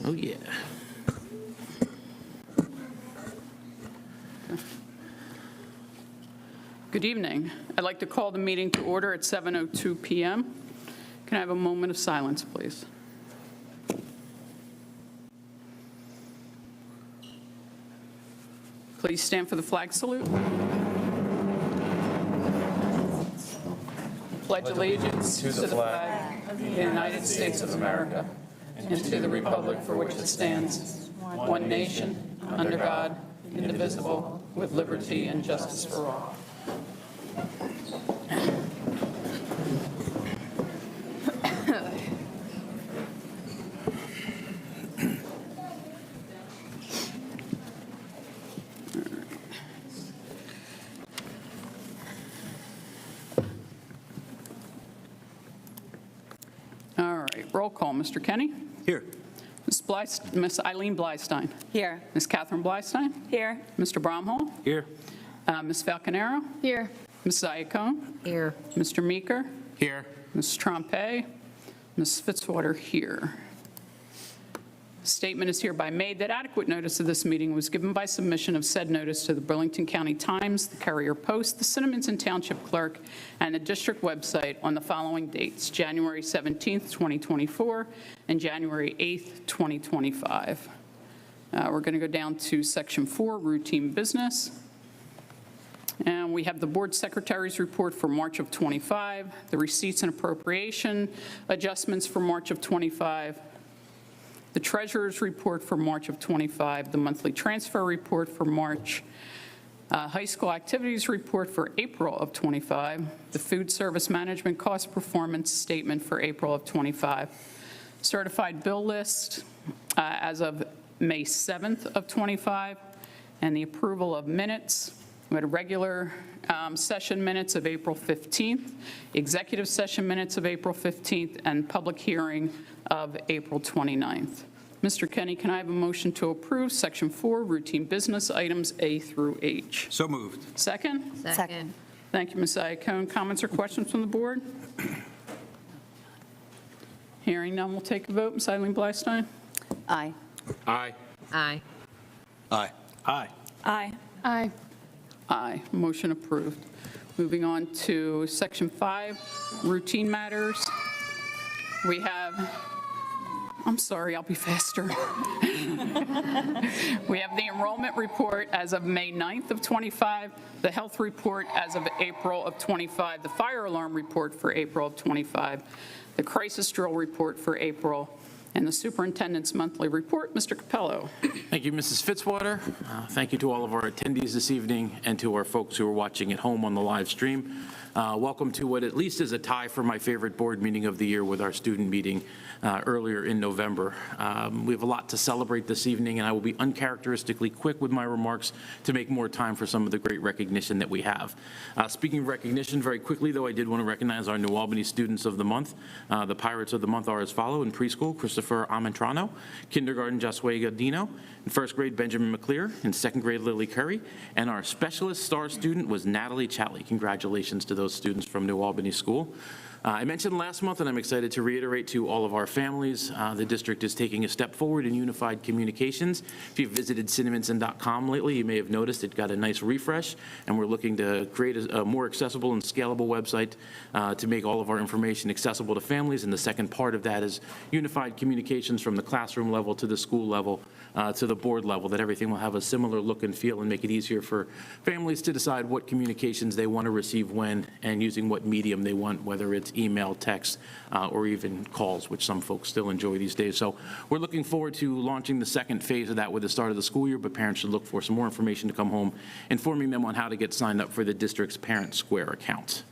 Oh, yeah. Good evening. I'd like to call the meeting to order at 7:02 p.m. Can I have a moment of silence, please? Please stand for the flag salute. Pledge allegiance to the flag of the United States of America and to the republic for which it stands, one nation, under God, indivisible, with liberty and justice for all. All right, roll call. Mr. Kenny? Here. Miss Eileen Blystein? Here. Miss Catherine Blystein? Here. Mr. Bromhall? Here. Ms. Falconero? Here. Ms. Iacone? Here. Mr. Meeker? Here. Ms. Trompe? Ms. Fitzwater here. Statement is hereby made that adequate notice of this meeting was given by submission of said notice to the Burlington County Times, the Courier Post, the Cinnaminson Township Clerk, and the district website on the following dates: January 17th, 2024, and January 8th, 2025. We're going to go down to Section 4, Routine Business. And we have the Board Secretary's report for March of 25, the receipts and appropriation adjustments for March of 25, the Treasurer's report for March of 25, the monthly transfer report for March, high school activities report for April of 25, the food service management cost performance statement for April of 25, certified bill list as of May 7th of 25, and the approval of minutes. We had a regular session minutes of April 15th, executive session minutes of April 15th, and public hearing of April 29th. Mr. Kenny, can I have a motion to approve Section 4, routine business items A through H? So moved. Second? Second. Thank you, Ms. Iacone. Comments or questions from the board? Hearing none, we'll take a vote. Ms. Eileen Blystein? Aye. Aye. Aye. Aye. Aye. Aye. Aye. Aye. Motion approved. Moving on to Section 5, routine matters. We have, I'm sorry, I'll be faster. We have the enrollment report as of May 9th of 25, the health report as of April of 25, the fire alarm report for April of 25, the crisis drill report for April, and the superintendent's monthly report. Mr. Capello. Thank you, Mrs. Fitzwater. Thank you to all of our attendees this evening and to our folks who are watching at home on the live stream. Welcome to what at least is a tie for my favorite board meeting of the year with our student meeting earlier in November. We have a lot to celebrate this evening, and I will be uncharacteristically quick with my remarks to make more time for some of the great recognition that we have. Speaking of recognition, very quickly, though, I did want to recognize our New Albany Students of the Month. The Pirates of the Month are as follow: in preschool, Christopher Amentrano; kindergarten, Josue Godino; in first grade, Benjamin McClear; in second grade, Lily Curry; and our specialist star student was Natalie Chatley. Congratulations to those students from New Albany School. I mentioned last month, and I'm excited to reiterate to all of our families, the district is taking a step forward in unified communications. If you've visited Cinnaminson.com lately, you may have noticed it got a nice refresh, and we're looking to create a more accessible and scalable website to make all of our information accessible to families. And the second part of that is unified communications from the classroom level to the school level to the board level, that everything will have a similar look and feel and make it easier for families to decide what communications they want to receive when and using what medium they want, whether it's email, text, or even calls, which some folks still enjoy these days. So we're looking forward to launching the second phase of that with the start of the school year, but parents should look for some more information to come home, informing them on how to get signed up for the district's Parent Square account.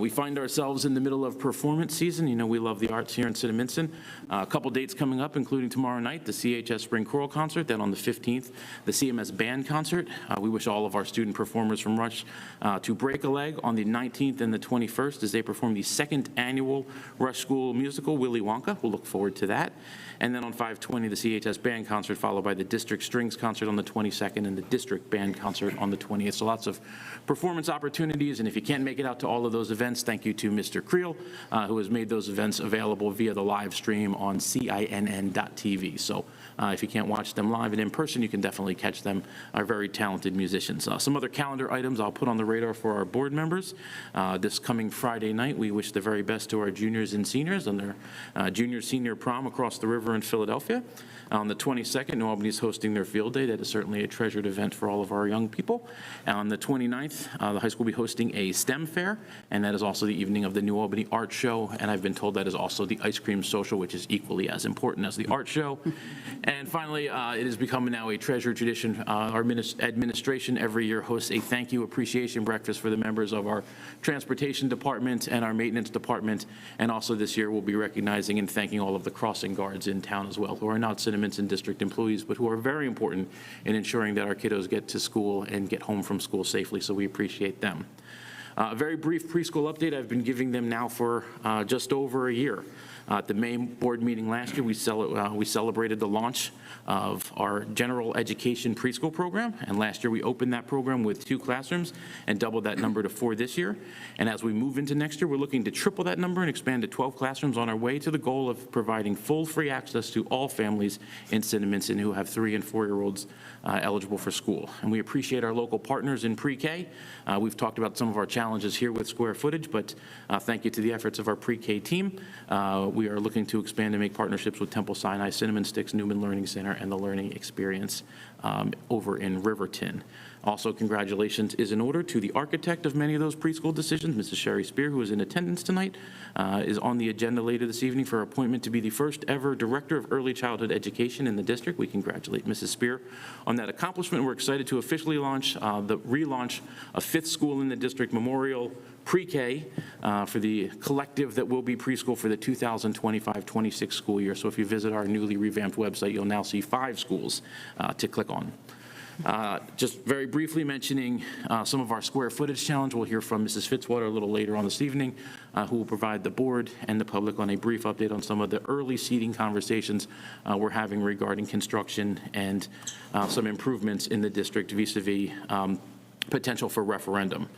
We find ourselves in the middle of performance season. You know, we love the arts here in Cinnaminson. A couple dates coming up, including tomorrow night, the CHS Spring Choral Concert, then on the 15th, the CMS Band Concert. We wish all of our student performers from Rush to break a leg on the 19th and the 21st as they perform the second annual Rush School musical, Willy Wonka. We'll look forward to that. And then on 5/20, the CHS Band Concert, followed by the District Strings Concert on the 22nd and the District Band Concert on the 20th. So lots of performance opportunities, and if you can't make it out to all of those events, thank you to Mr. Creel, who has made those events available via the live stream on CINN.TV. So If you can't watch them live and in person, you can definitely catch them, are very talented musicians. Some other calendar items I'll put on the radar for our board members. This coming Friday night, we wish the very best to our juniors and seniors on their junior-senior prom across the river in Philadelphia. On the 22nd, New Albany is hosting their field day. That is certainly a treasured event for all of our young people. On the 29th, the high school will be hosting a STEM fair, and that is also the evening of the New Albany Art Show, and I've been told that is also the ice cream social, which is equally as important as the art show. And finally, it is becoming now a treasured tradition. Our administration every year hosts a thank you appreciation breakfast for the members of our transportation department and our maintenance department, and also this year we'll be recognizing and thanking all of the crossing guards in town as well, who are not Cinnaminson district employees, but who are very important in ensuring that our kiddos get to school and get home from school safely, so we appreciate them. A very brief preschool update I've been giving them now for just over a year. At the May board meeting last year, we celebrated the launch of our general education preschool program, and last year we opened that program with 2 classrooms and doubled that number to 4 this year. And as we move into next year, we're looking to triple that number and expand to 12 classrooms on our way to the goal of providing full free access to all families in Cinnaminson who have 3- and 4-year-olds eligible for school. And we appreciate our local partners in pre-K. We've talked about some of our challenges here with square footage, but thank you to the efforts of our pre-K team. We are looking to expand and make partnerships with Temple Sinai, Cinnamon Sticks, Newman Learning Center, and the Learning Experience over in Riverton. Also, congratulations is in order to the architect of many of those preschool decisions, Mrs. Sherry Spear, who is in attendance tonight, is on the agenda later this evening for appointment to be the first ever Director of Early Childhood Education in the district. We congratulate Mrs. Spear on that accomplishment. We're excited to officially launch the relaunch of 5th school in the district, Memorial Pre-K, for the collective that will be preschool for the 2025-26 school year. So if you visit our newly revamped website, you'll now see 5 schools to click on. Just very briefly mentioning some of our square footage challenge. We'll hear from Mrs. Fitzwater a little later on this evening, who will provide the board and the public on a brief update on some of the early seating conversations we're having regarding construction and some improvements in the district vis-a-vis potential for referendum.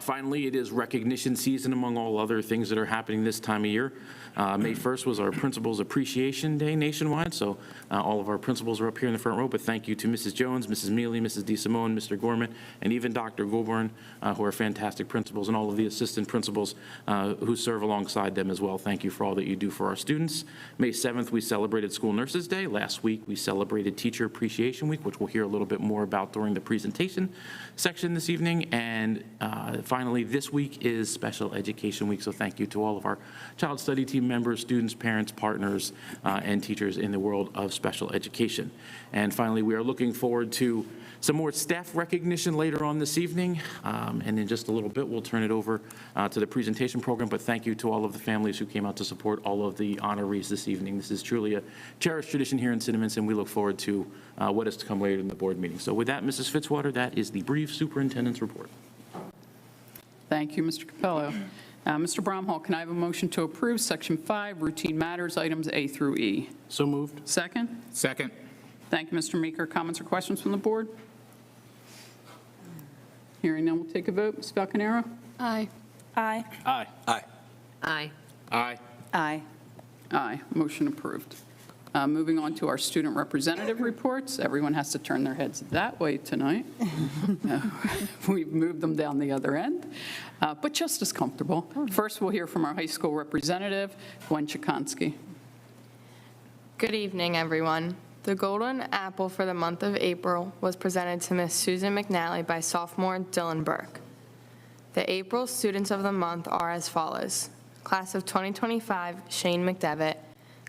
Finally, it is recognition season among all other things that are happening this time of year. May 1st was our Principals Appreciation Day nationwide, so all of our principals are up here in the front row, but thank you to Mrs. Jones, Mrs. Mealy, Mrs. DeSimone, Mr. Gorman, and even Dr. Goulburn, who are fantastic principals, and all of the assistant principals who serve alongside them as well. Thank you for all that you do for our students. May 7th, we celebrated School Nurses Day. Last week, we celebrated Teacher Appreciation Week, which we'll hear a little bit more about during the presentation section this evening. And finally, this week is Special Education Week, so thank you to all of our child study team members, students, parents, partners, and teachers in the world of special education. And finally, we are looking forward to some more staff recognition later on this evening, and in just a little bit, we'll turn it over to the presentation program, but thank you to all of the families who came out to support all of the honorees this evening. This is truly a cherished tradition here in Cinnaminson, and we look forward to what is to come later in the board meeting. So with that, Mrs. Fitzwater, that is the brief superintendent's report. Thank you, Mr. Capello. Mr. Bromhall, can I have a motion to approve Section 5, Routine Matters, items A through E? So moved. Second? Second. Thank you, Mr. Meeker. Comments or questions from the board? Hearing none, we'll take a vote. Ms. Falconero? Aye. Aye. Aye. Aye. Aye. Aye. Aye. Motion approved. Moving on to our student representative reports. Everyone has to turn their heads that way tonight. We've moved them down the other end, but just as comfortable. First, we'll hear from our high school representative, Gwen Chikansky. Good evening, everyone. The Golden Apple for the month of April was presented to Miss Susan McNally by sophomore Dylan Burke. The April students of the month are as follows. Class of 2025, Shane McDevitt.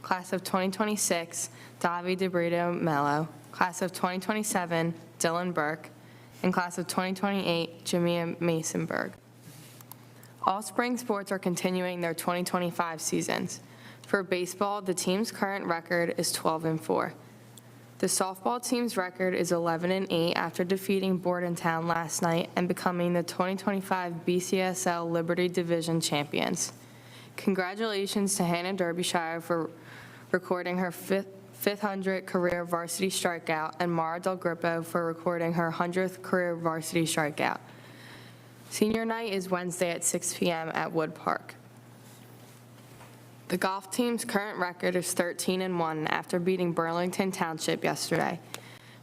Class of 2026, Davi DeBrito Mello. Class of 2027, Dylan Burke. And class of 2028, Jamia Masonberg. All spring sports are continuing their 2025 seasons. For baseball, the team's current record is 12-4. The softball team's record is 11-8 after defeating Bordentown last night and becoming the 2025 BCSL Liberty Division champions. Congratulations to Hannah Derbyshire for recording her 500th career varsity strikeout and Mara Del Grippo for recording her 100th career varsity strikeout. Senior night is Wednesday at 6 p.m. at Wood Park. The golf team's current record is 13-1 after beating Burlington Township yesterday.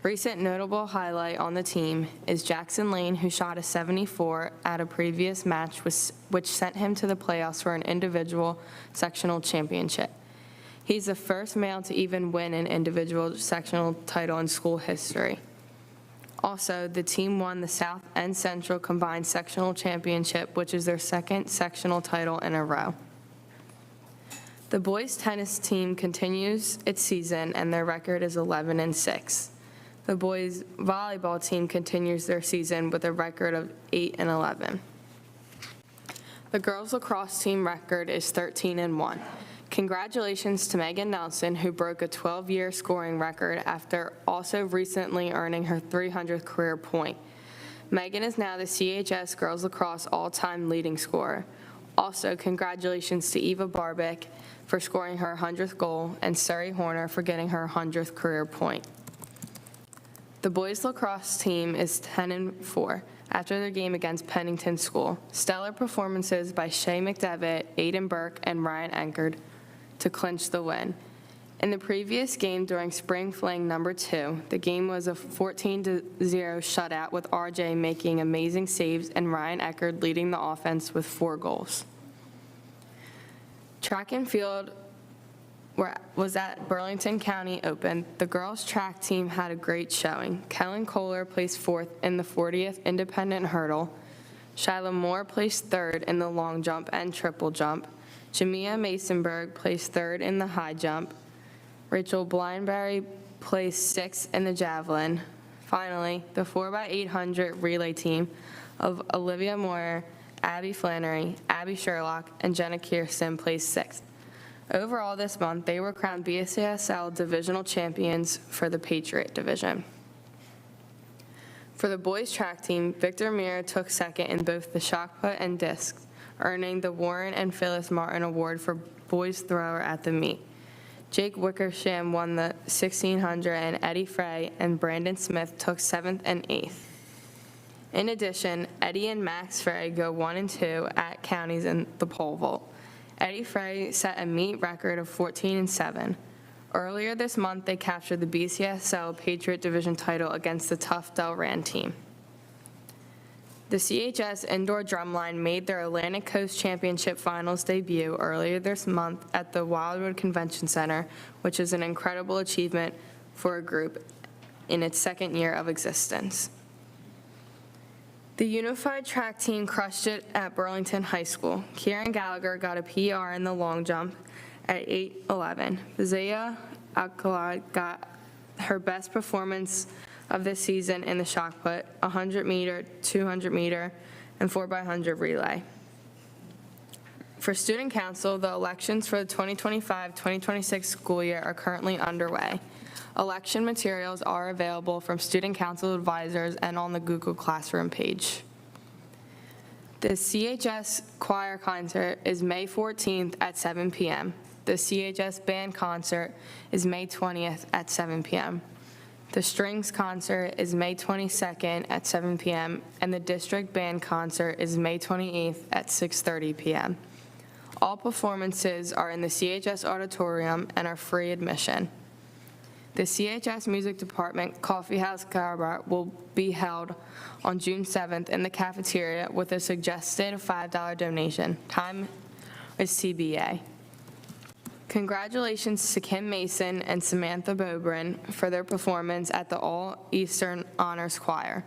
Recent notable highlight on the team is Jackson Lane, who shot a 74 at a previous match, which sent him to the playoffs for an individual sectional championship. He's the first male to even win an individual sectional title in school history. Also, the team won the South and Central Combined Sectional Championship, which is their second sectional title in a row. The boys' tennis team continues its season, and their record is 11-6. The boys' volleyball team continues their season with a record of 8-11. The girls' lacrosse team record is 13-1. Congratulations to Megan Nelson, who broke a 12-year scoring record after also recently earning her 300th career point. Megan is now the CHS girls lacrosse all-time leading scorer. Also, congratulations to Eva Barbic for scoring her 100th goal and Surrey Horner for getting her 100th career point. The boys' lacrosse team is 10-4 after their game against Pennington School. Stellar performances by Shay McDevitt, Aiden Burke, and Ryan Enkerd to clinch the win. In the previous game during Spring Fling number 2, the game was a 14-0 shutout with RJ making amazing saves and Ryan Eckerd leading the offense with 4 goals. Track and field was at Burlington County Open. The girls' track team had a great showing. Kellen Kohler placed 4th in the 40th independent hurdle. Shyla Moore placed 3rd in the long jump and triple jump. Jamia Masonberg placed 3rd in the high jump. Rachel Blindberry placed 6th in the javelin. Finally, the 4x800 relay team of Olivia Moyer, Abby Flannery, Abby Sherlock, and Jenna Kirsten placed 6th. Overall this month, they were crowned BCSL divisional champions for the Patriot Division. For the boys' track team, Victor Mira took 2nd in both the shot put and discs, earning the Warren and Phyllis Martin Award for boys thrower at the meet. Jake Wickersham won the 1600, and Eddie Frey and Brandon Smith took 7th and 8th. In addition, Eddie and Max Frey go 1 and 2 at counties in the pole vault. Eddie Frey set a meet record of 14 and 7. Earlier this month, they captured the BCSL Patriot Division title against the Tough Delran team. The CHS indoor drumline made their Atlantic Coast Championship Finals debut earlier this month at the Wildwood Convention Center, which is an incredible achievement for a group in its second year of existence. The unified track team crushed it at Burlington High School. Kieran Gallagher got a PR in the long jump at 8:11. Zaya Alcalá got her best performance of this season in the shot put, 100-meter, 200-meter, and 4x100 relay. For Student Council, the elections for the 2025-2026 school year are currently underway. Election materials are available from Student Council advisors and on the Google Classroom page. The CHS choir concert is May 14th at 7 p.m. The CHS band concert is May 20th at 7 p.m. The strings concert is May 22nd at 7 p.m. and the district band concert is May 28th at 6:30 p.m. All performances are in the CHS auditorium and are free admission. The CHS Music Department Coffee House Garbar will be held on June 7th in the cafeteria with a suggested $5 donation. Time is TBA. Congratulations to Kim Mason and Samantha Bobrin for their performance at the All-Eastern Honors Choir.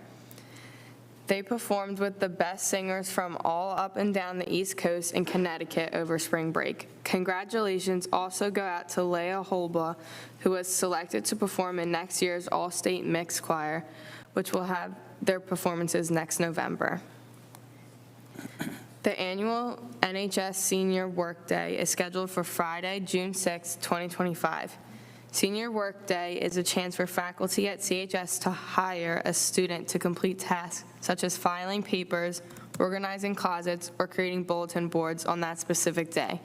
They performed with the best singers from all up and down the East Coast and Connecticut over spring break. Congratulations also go out to Leah Holba, who was selected to perform in next year's All-State Mixed Choir, which will have their performances next November. The annual NHS Senior Workday is scheduled for Friday, June 6, 2025. Senior Workday is a chance for faculty at CHS to hire a student to complete tasks such as filing papers, organizing closets, or creating bulletin boards on that specific day.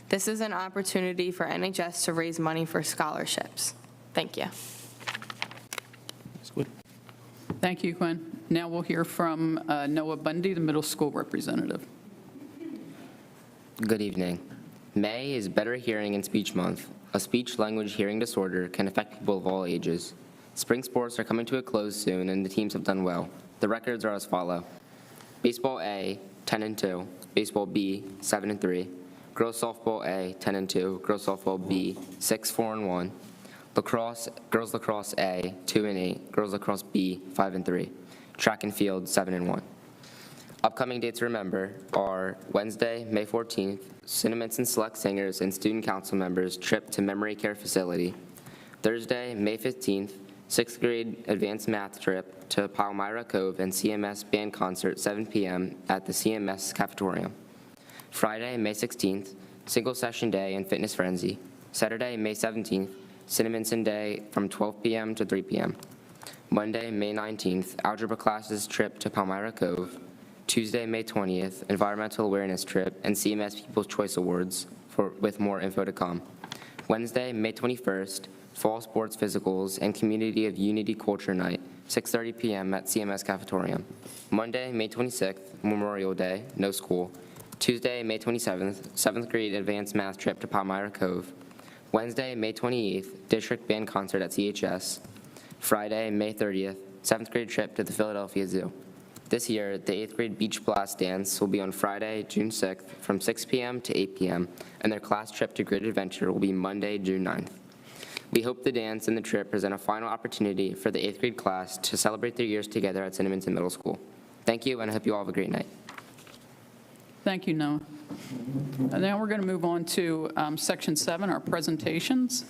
This is an opportunity for NHS to raise money for scholarships. Thank you. Thank you, Gwen. Now we'll hear from Noah Bundy, the middle school representative. Good evening. May is Better Hearing and Speech Month. A speech-language hearing disorder can affect people of all ages. Spring sports are coming to a close soon, and the teams have done well. The records are as follow. Baseball A, 10-2. Baseball B, 7-3. Girls softball A, 10-2. Girls softball B, 6-4-1. Girls lacrosse A, 2-8. Girls lacrosse B, 5-3. Track and field, 7-1. Upcoming dates to remember are Wednesday, May 14th, Cinnaminson select singers and student council members trip to memory care facility. Thursday, May 15th, 6th grade advanced math trip to Palmyra Cove and CMS band concert 7 p.m. at the CMS cafetorium. Friday, May 16th, single session day and fitness frenzy. Saturday, May 17th, Cinnaminson day from 12 p.m. to 3 p.m. Monday, May 19th, algebra classes trip to Palmyra Cove. Tuesday, May 20th, environmental awareness trip and CMS People's Choice Awards with more info to come. Wednesday, May 21st, fall sports physicals and Community of Unity Culture Night, 6:30 p.m. at CMS Cafetorium. Monday, May 26th, Memorial Day, no school. Tuesday, May 27th, 7th grade advanced math trip to Palmyra Cove. Wednesday, May 28th, district band concert at CHS. Friday, May 30th, 7th grade trip to the Philadelphia Zoo. This year, the 8th grade Beach Blast dance will be on Friday, June 6th from 6 p.m. to 8 p.m., and their class trip to Great Adventure will be Monday, June 9th. We hope the dance and the trip present a final opportunity for the 8th grade class to celebrate their years together at Cinnaminson Middle School. Thank you, and I hope you all have a great night. Thank you, Noah. And now we're going to move on to Section 7, our presentations.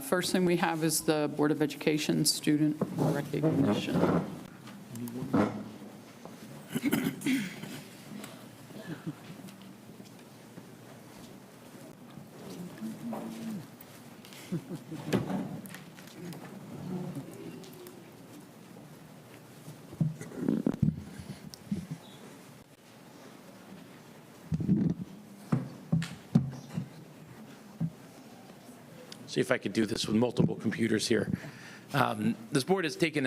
First thing we have is the Board of Education student recognition. See if I could do this with multiple computers here. This board has taken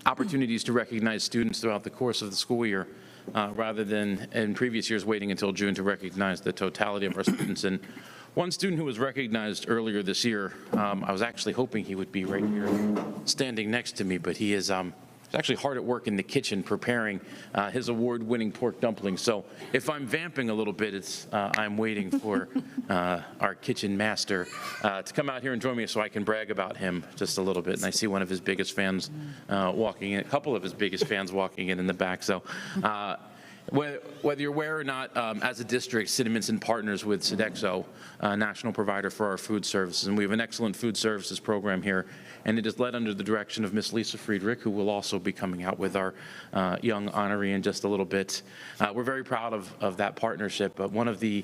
opportunities to recognize students throughout the course of the school year, rather than in previous years waiting until June to recognize the totality of our students. And one student who was recognized earlier this year, I was actually hoping he would be right here standing next to me, but he is actually hard at work in the kitchen preparing his award-winning pork dumplings. So if I'm vamping a little bit, it's I'm waiting for our kitchen master to come out here and join me so I can brag about him just a little bit. And I see one of his biggest fans walking in, a couple of his biggest fans walking in the back. So whether you're aware or not, as a district, Cinnaminson partners with Sodexo, a national provider for our food services, and we have an excellent food services program here, and it is led under the direction of Miss Lisa Friedrich, who will also be coming out with our young honoree in just a little bit. We're very proud of that partnership, but one of the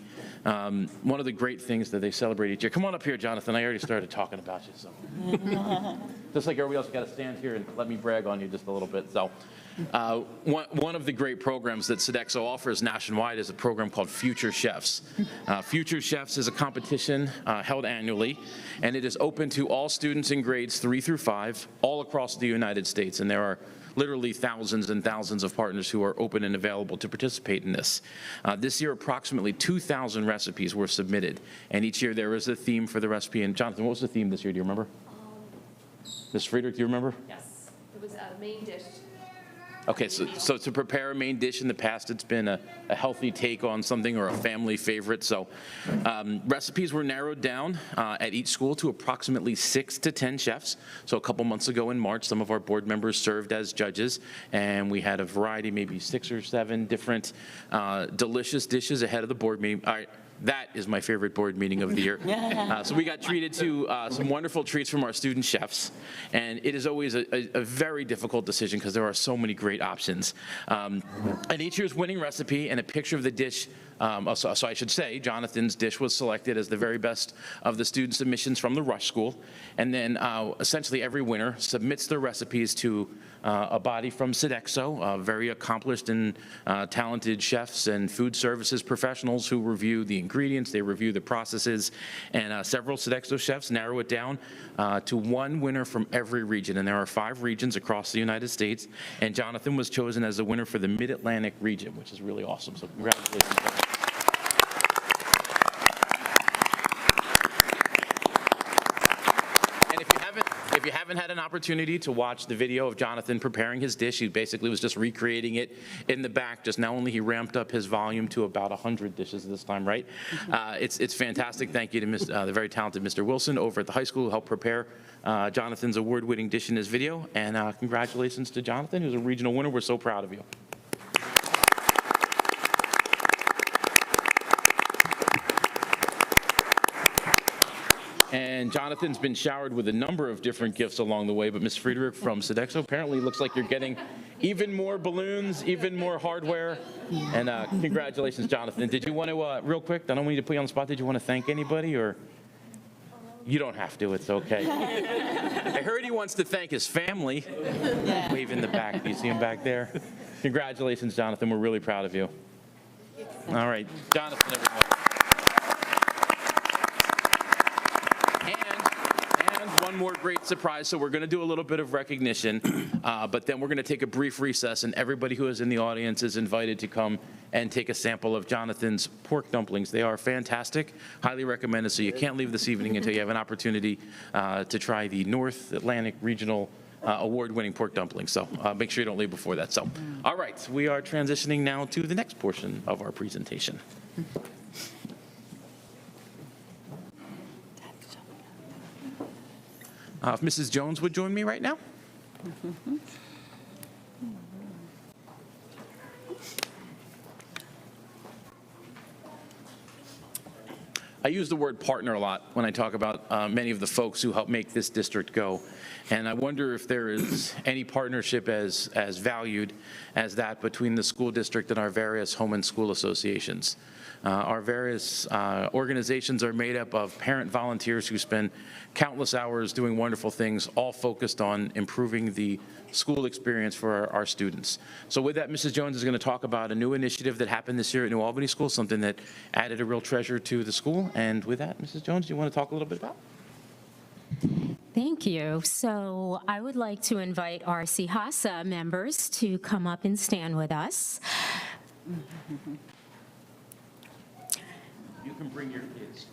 great things that they celebrate each year. Come on up here, Jonathan. I already started talking about you, so. Just like everybody else, you got to stand here and let me brag on you just a little bit. So. One of the great programs that Sodexo offers nationwide is a program called Future Chefs. Future Chefs is a competition held annually, and it is open to all students in grades 3 through 5 all across the United States, and there are literally thousands and thousands of partners who are open and available to participate in this. This year, approximately 2,000 recipes were submitted, and each year there is a theme for the recipe. And Jonathan, what was the theme this year? Do you remember? Ms. Friedrich, do you remember? Yes, it was a main dish. Okay, so to prepare a main dish, in the past, it's been a healthy take on something or a family favorite. So recipes were narrowed down at each school to approximately 6 to 10 chefs. So a couple months ago in March, some of our board members served as judges, and we had a variety, maybe 6 or 7 different delicious dishes ahead of the board meeting. All right. That is my favorite board meeting of the year. So we got treated to some wonderful treats from our student chefs, and it is always a very difficult decision because there are so many great options. And each year's winning recipe and a picture of the dish, so I should say, Jonathan's dish was selected as the very best of the student submissions from the Rush School, and then essentially every winner submits their recipes to a body from Sodexo, very accomplished and talented chefs and food services professionals who review the ingredients, they review the processes, and several Sodexo chefs narrow it down to one winner from every region. And there are 5 regions across the United States, and Jonathan was chosen as the winner for the Mid-Atlantic region, which is really awesome. So congratulations. if you haven't had an opportunity to watch the video of Jonathan preparing his dish, he basically was just recreating it in the back. Just now only he ramped up his volume to about 100 dishes this time, right? It's fantastic. Thank you to the very talented Mr. Wilson over at the high school who helped prepare Jonathan's award-winning dish in his video. And congratulations to Jonathan, who's a regional winner. We're so proud of you. And Jonathan's been showered with a number of different gifts along the way, but Ms. Friedrich from Sodexo, apparently looks like you're getting even more balloons, even more hardware. And congratulations, Jonathan. Did you want to, real quick, I don't want you to put you on the spot, did you want to thank anybody, or? You don't have to, it's okay. I heard he wants to thank his family. Wave in the back, do you see him back there? Congratulations, Jonathan, we're really proud of you. All right, Jonathan, everyone. And one more great surprise. So we're going to do a little bit of recognition, but then we're going to take a brief recess, and everybody who is in the audience is invited to come and take a sample of Jonathan's pork dumplings. They are fantastic, highly recommended, so you can't leave this evening until you have an opportunity to try the North Atlantic Regional award-winning pork dumplings. So make sure you don't leave before that. So, all right, we are transitioning now to the next portion of our presentation. If Mrs. Jones would join me right now. I use the word partner a lot when I talk about many of the folks who help make this district go. And I wonder if there is any partnership as valued as that between the school district and our various home and school associations. Our various organizations are made up of parent volunteers who spend countless hours doing wonderful things, all focused on improving the school experience for our students. So with that, Mrs. Jones is going to talk about a new initiative that happened this year at New Albany School, something that added a real treasure to the school. And with that, Mrs. Jones, do you want to talk a little bit about it? Thank you. So I would like to invite our CHASA members to come up and stand with us. You can bring your kids.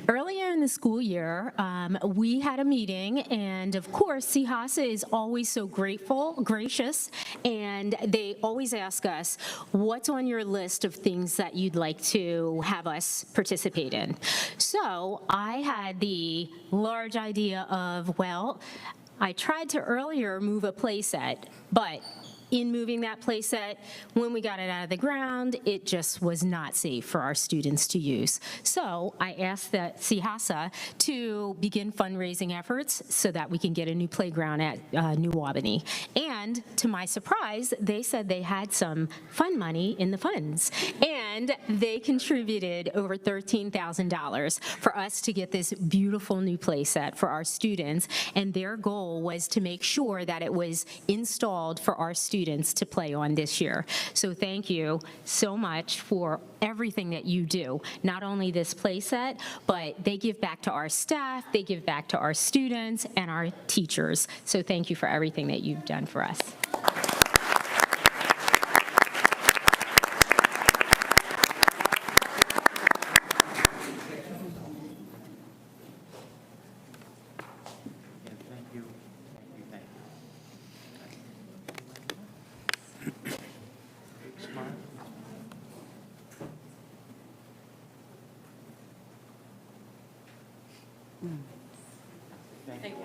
Earlier in the school year, we had a meeting, and of course, CHASA is always so gracious, and they always ask us, what's on your list of things that you'd like to have us participate in? So I had the large idea of, well, I tried to earlier move a play set, but in moving that play set, when we got it out of the ground, it just was not safe for our students to use. So I asked the CHASA to begin fundraising efforts so that we can get a new playground at New Albany. And to my surprise, they said they had some fund money in the funds. And they contributed over $13,000 for us to get this beautiful new play set for our students. And their goal was to make sure that it was installed for our students to play on this year. So thank you so much for everything that you do. Not only this play set, but they give back to our staff, they give back to our students and our teachers. So thank you for everything that you've done for us. Thank you.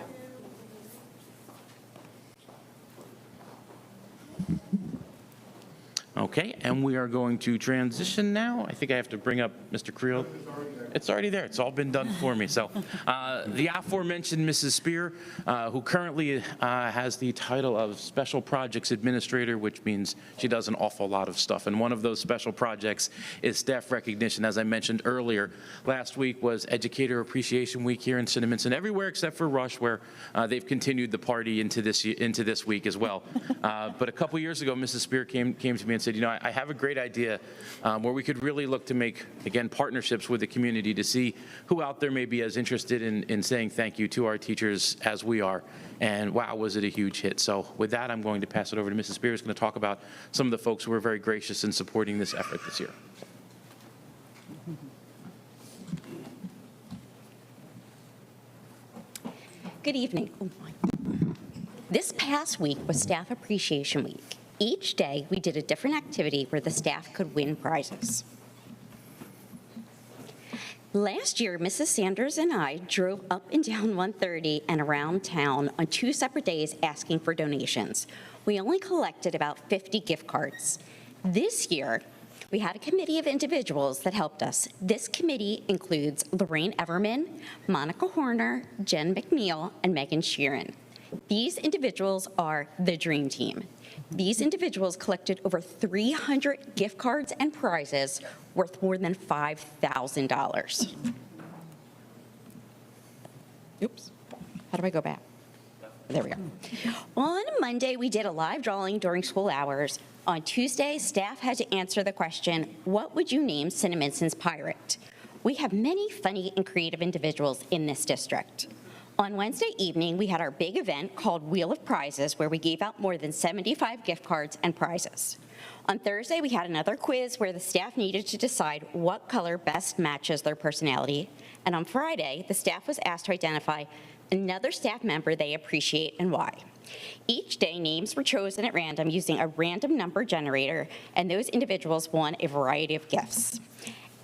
Okay, and we are going to transition now. I think I have to bring up Mr. Creel. It's already there. It's all been done for me. So the aforementioned Mrs. Spear, who currently has the title of Special Projects Administrator, which means she does an awful lot of stuff. And one of those special projects is staff recognition. As I mentioned earlier, last week was Educator Appreciation Week here in Cinnaminson, everywhere except for Rush, where they've continued the party into this week as well. But a couple years ago, Mrs. Spear came to me and said, you know, I have a great idea where we could really look to make, again, partnerships with the community to see who out there may be as interested in saying thank you to our teachers as we are. And wow, was it a huge hit. So with that, I'm going to pass it over to Mrs. Spears, who's going to talk about some of the folks who were very gracious in supporting this effort this year. Good evening. Oh my. This past week was Staff Appreciation Week. Each day, we did a different activity where the staff could win prizes. Last year, Mrs. Sanders and I drove up and down 130 and around town on 2 separate days asking for donations. We only collected about 50 gift cards. This year, we had a committee of individuals that helped us. This committee includes Lorraine Everman, Monica Horner, Jen McNeil, and Megan Sheeran. These individuals are the dream team. These individuals collected over 300 gift cards and prizes worth more than $5,000. Oops, how do I go back? There we go. On Monday, we did a live drawing during school hours. On Tuesday, staff had to answer the question, what would you name Cinnaminson's pirate? We have many funny and creative individuals in this district. On Wednesday evening, we had our big event called Wheel of Prizes, where we gave out more than 75 gift cards and prizes. On Thursday, we had another quiz where the staff needed to decide what color best matches their personality. And on Friday, the staff was asked to identify another staff member they appreciate and why. Each day, names were chosen at random using a random number generator, and those individuals won a variety of gifts.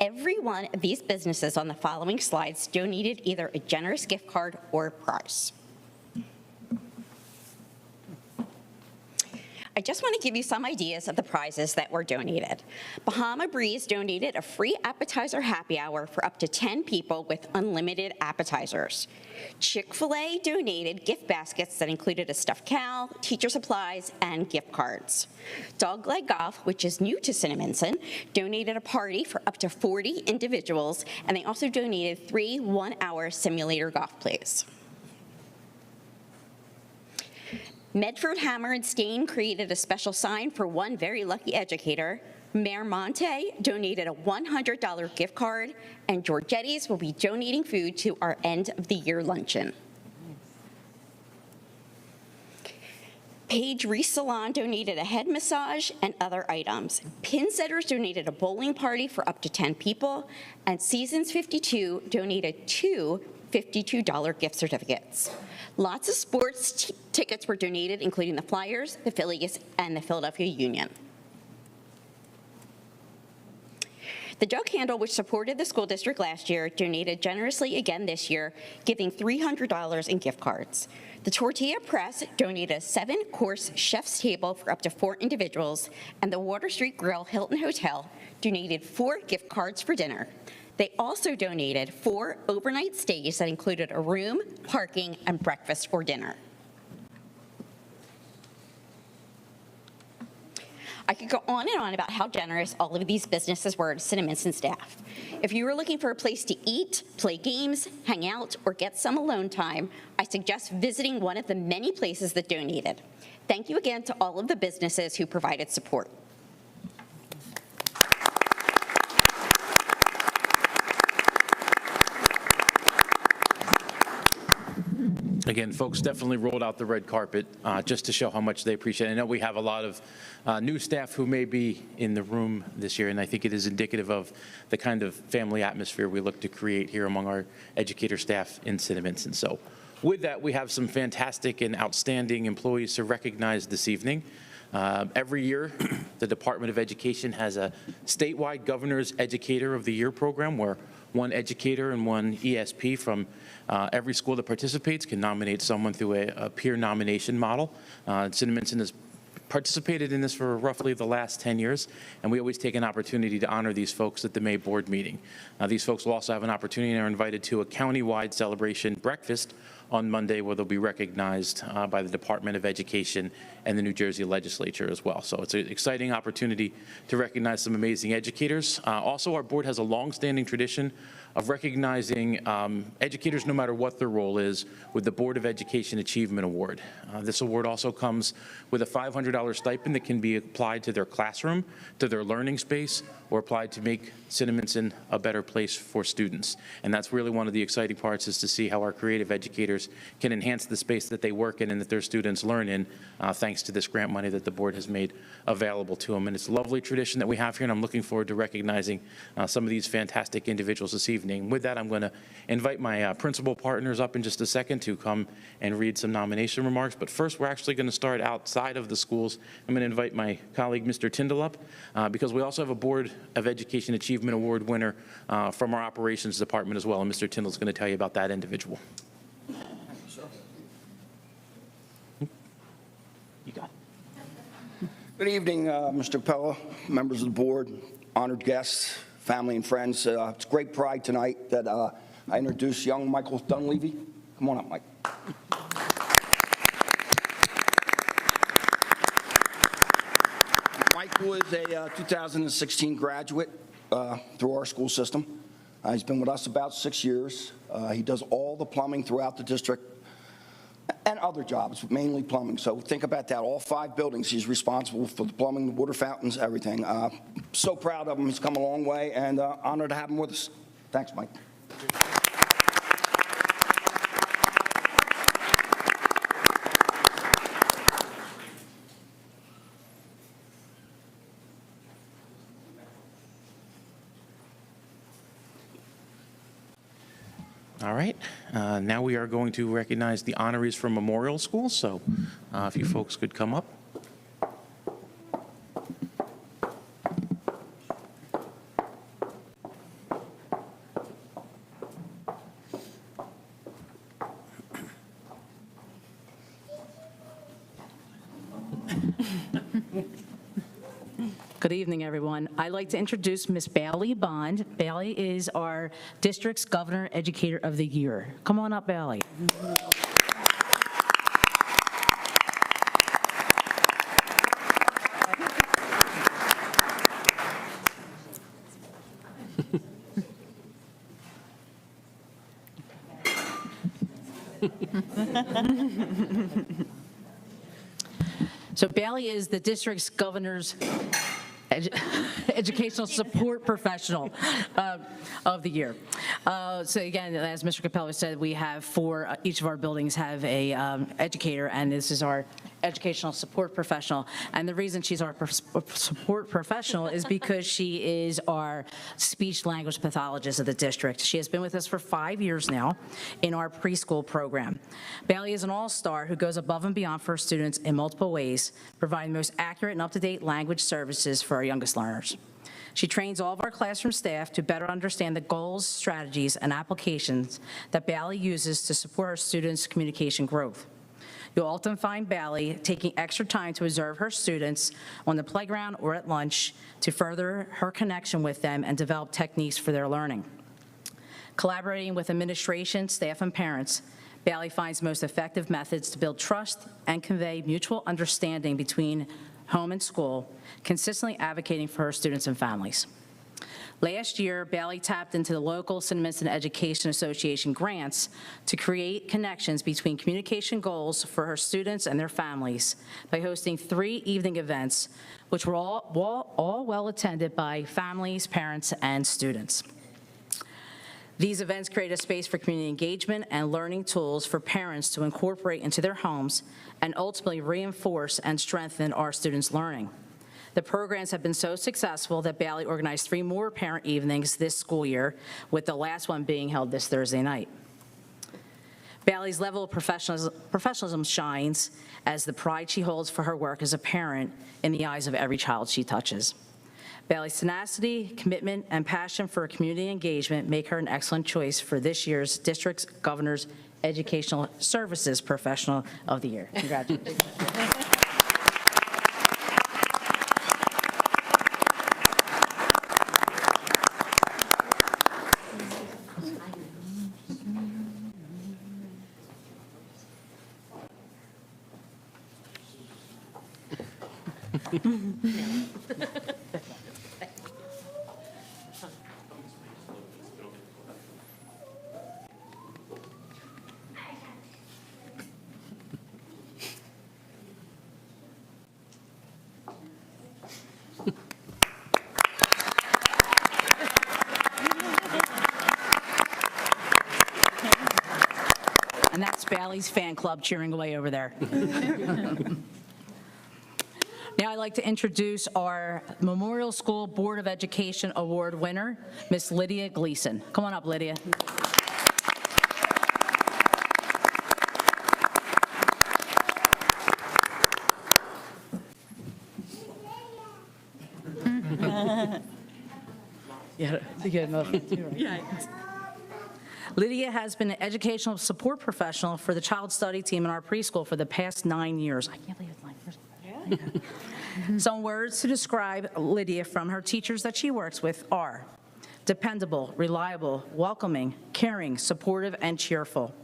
Every one of these businesses on the following slides donated either a generous gift card or a prize. I just want to give you some ideas of the prizes that were donated. Bahama Breeze donated a free appetizer happy hour for up to 10 people with unlimited appetizers. Chick-fil-A donated gift baskets that included a stuffed cow, teacher supplies, and gift cards. Dogleg Golf, which is new to Cinnaminson, donated a party for up to 40 individuals, and they also donated 3 one-hour simulator golf plays. Medford Hammer and Stain created a special sign for one very lucky educator. Mayor Monte donated a $100 gift card, and Giorgetti's will be donating food to our end of the year luncheon. Page Reese Salon donated a head massage and other items. Pinsetters donated a bowling party for up to 10 people, and Seasons 52 donated 2 $52 gift certificates. Lots of sports tickets were donated, including the Flyers, the Phillies, and the Philadelphia Union. The Jug Handle, which supported the school district last year, donated generously again this year, giving $300 in gift cards. The Tortilla Press donated a 7-course chef's table for up to 4 individuals, and the Water Street Grill Hilton Hotel donated 4 gift cards for dinner. They also donated 4 overnight stays that included a room, parking, and breakfast or dinner. I could go on and on about how generous all of these businesses were to Cinnaminson staff. If you were looking for a place to eat, play games, hang out, or get some alone time, I suggest visiting one of the many places that donated. Thank you again to all of the businesses who provided support. Again, folks definitely rolled out the red carpet just to show how much they appreciate it. I know we have a lot of new staff who may be in the room this year, and I think it is indicative of the kind of family atmosphere we look to create here among our educator staff in Cinnaminson. So with that, we have some fantastic and outstanding employees to recognize this evening. Every year, the Department of Education has a statewide Governor's Educator of the Year program where one educator and one ESP from every school that participates can nominate someone through a peer nomination model. Cinnaminson has participated in this for roughly the last 10 years, and we always take an opportunity to honor these folks at the May board meeting. These folks will also have an opportunity and are invited to a county-wide celebration breakfast on Monday where they'll be recognized by the Department of Education and the New Jersey legislature as well. So it's an exciting opportunity to recognize some amazing educators. Also, our board has a long-standing tradition of recognizing educators, no matter what their role is, with the Board of Education Achievement Award. This award also comes with a $500 stipend that can be applied to their classroom, to their learning space, or applied to make Cinnaminson a better place for students. And that's really one of the exciting parts, is to see how our creative educators educators can enhance the space that they work in and that their students learn in, thanks to this grant money that the board has made available to them. And it's a lovely tradition that we have here, and I'm looking forward to recognizing some of these fantastic individuals this evening. With that, I'm going to invite my principal partners up in just a second to come and read some nomination remarks. But first, we're actually going to start outside of the schools. I'm going to invite my colleague, Mr. Tyndall, up, because we also have a Board of Education Achievement Award winner from our operations department as well, and Mr. Tyndall's going to tell you about that individual. You got it. Good evening, Mr. Capella, members of the board, honored guests, family and friends. It's great pride tonight that I introduce young Michael Dunleavy. Come on up, Mike. Michael is a 2016 graduate through our school system. He's been with us about 6 years. He does all the plumbing throughout the district and other jobs, mainly plumbing. So think about that. All 5 buildings, he's responsible for the plumbing, the water fountains, everything. So proud of him. He's come a long way, and honored to have him with us. Thanks, Mike. All right, now we are going to recognize the honorees from Memorial School, so if you folks could come up. Good evening, everyone. I'd like to introduce Ms. Bailey Bond. Bailey is our district's Governor Educator of the Year. Come on up, Bailey. So Bailey is the district's governor's educational support professional of the year. So again, as Mr. Capello said, we have 4, each of our buildings have a educator, and this is our educational support professional. And the reason she's our support professional is because she is our speech language pathologist of the district. She has been with us for 5 years now in our preschool program. Bailey is an all-star who goes above and beyond for her students in multiple ways, providing the most accurate and up-to-date language services for our youngest learners. She trains all of our classroom staff to better understand the goals, strategies, and applications that Bailey uses to support our students' communication growth. You'll often find Bailey taking extra time to observe her students on the playground or at lunch to further her connection with them and develop techniques for their learning. Collaborating with administration, staff, and parents, Bailey finds most effective methods to build trust and convey mutual understanding between home and school, consistently advocating for her students and families. Last year, Bailey tapped into the local Cinnaminson Education Association grants to create connections between communication goals for her students and their families by hosting 3 evening events, which were all well attended by families, parents, and students. These events create a space for community engagement and learning tools for parents to incorporate into their homes and ultimately reinforce and strengthen our students' learning. The programs have been so successful that Bailey organized 3 more parent evenings this school year, with the last one being held this Thursday night. Bailey's level of professionalism shines as the pride she holds for her work as a parent in the eyes of every child she touches. Bailey's tenacity, commitment, and passion for community engagement make her an excellent choice for this year's District's Governor's Educational Services Professional of the Year. Congratulations. And that's That's Bally's fan club cheering away over there. Now I'd like to introduce our Memorial School Board of Education Award winner, Miss Lydia Gleason. Come on up, Lydia. Lydia has been an educational support professional for the child study team in our preschool for the past 9 years. I can't believe it's my first. Some words to describe Lydia from her teachers that she works with are dependable, reliable, welcoming, caring, supportive, and cheerful.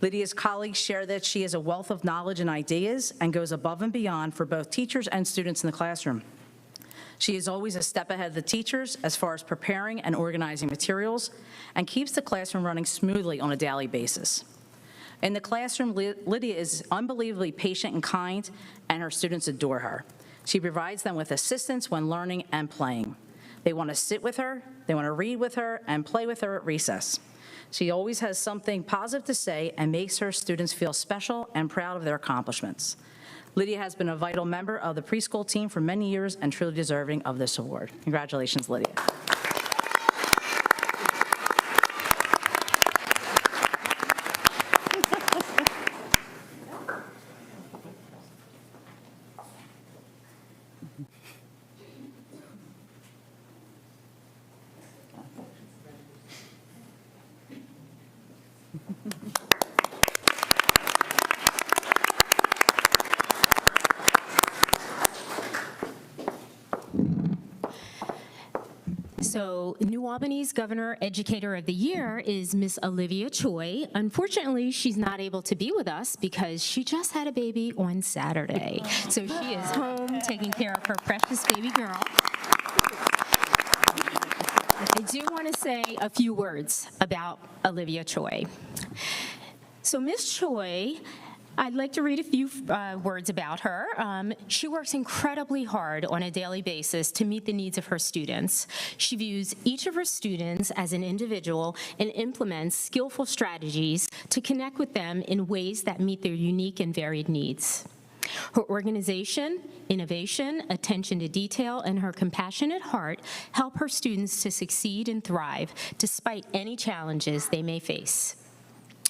Lydia's colleagues share that she is a wealth of knowledge and ideas and goes above and beyond for both teachers and students in the classroom. She is always a step ahead of the teachers as far as preparing and organizing materials and keeps the classroom running smoothly on a daily basis. In the classroom, Lydia is unbelievably patient and kind, and her students adore her. She provides them with assistance when learning and playing. They want to sit with her, they want to read with her, and play with her at recess. She always has something positive to say and makes her students feel special and proud of their accomplishments. Lydia has been a vital member of the preschool team for many years and truly deserving of this award. Congratulations, Lydia. So New Albany's Governor Educator of the Year is Miss Olivia Choi. Unfortunately, she's not able to be with us because she just had a baby on Saturday. So she is home taking care of her precious baby girl. I do want to say a few words about Olivia Choi. So Miss Choi, I'd like to read a few words about her. She works incredibly hard on a daily basis to meet the needs of her students. She views each of her students as an individual and implements skillful strategies to connect with them in ways that meet their unique and varied needs. Her organization, innovation, attention to detail, and her compassionate heart help her students to succeed and thrive despite any challenges they may face.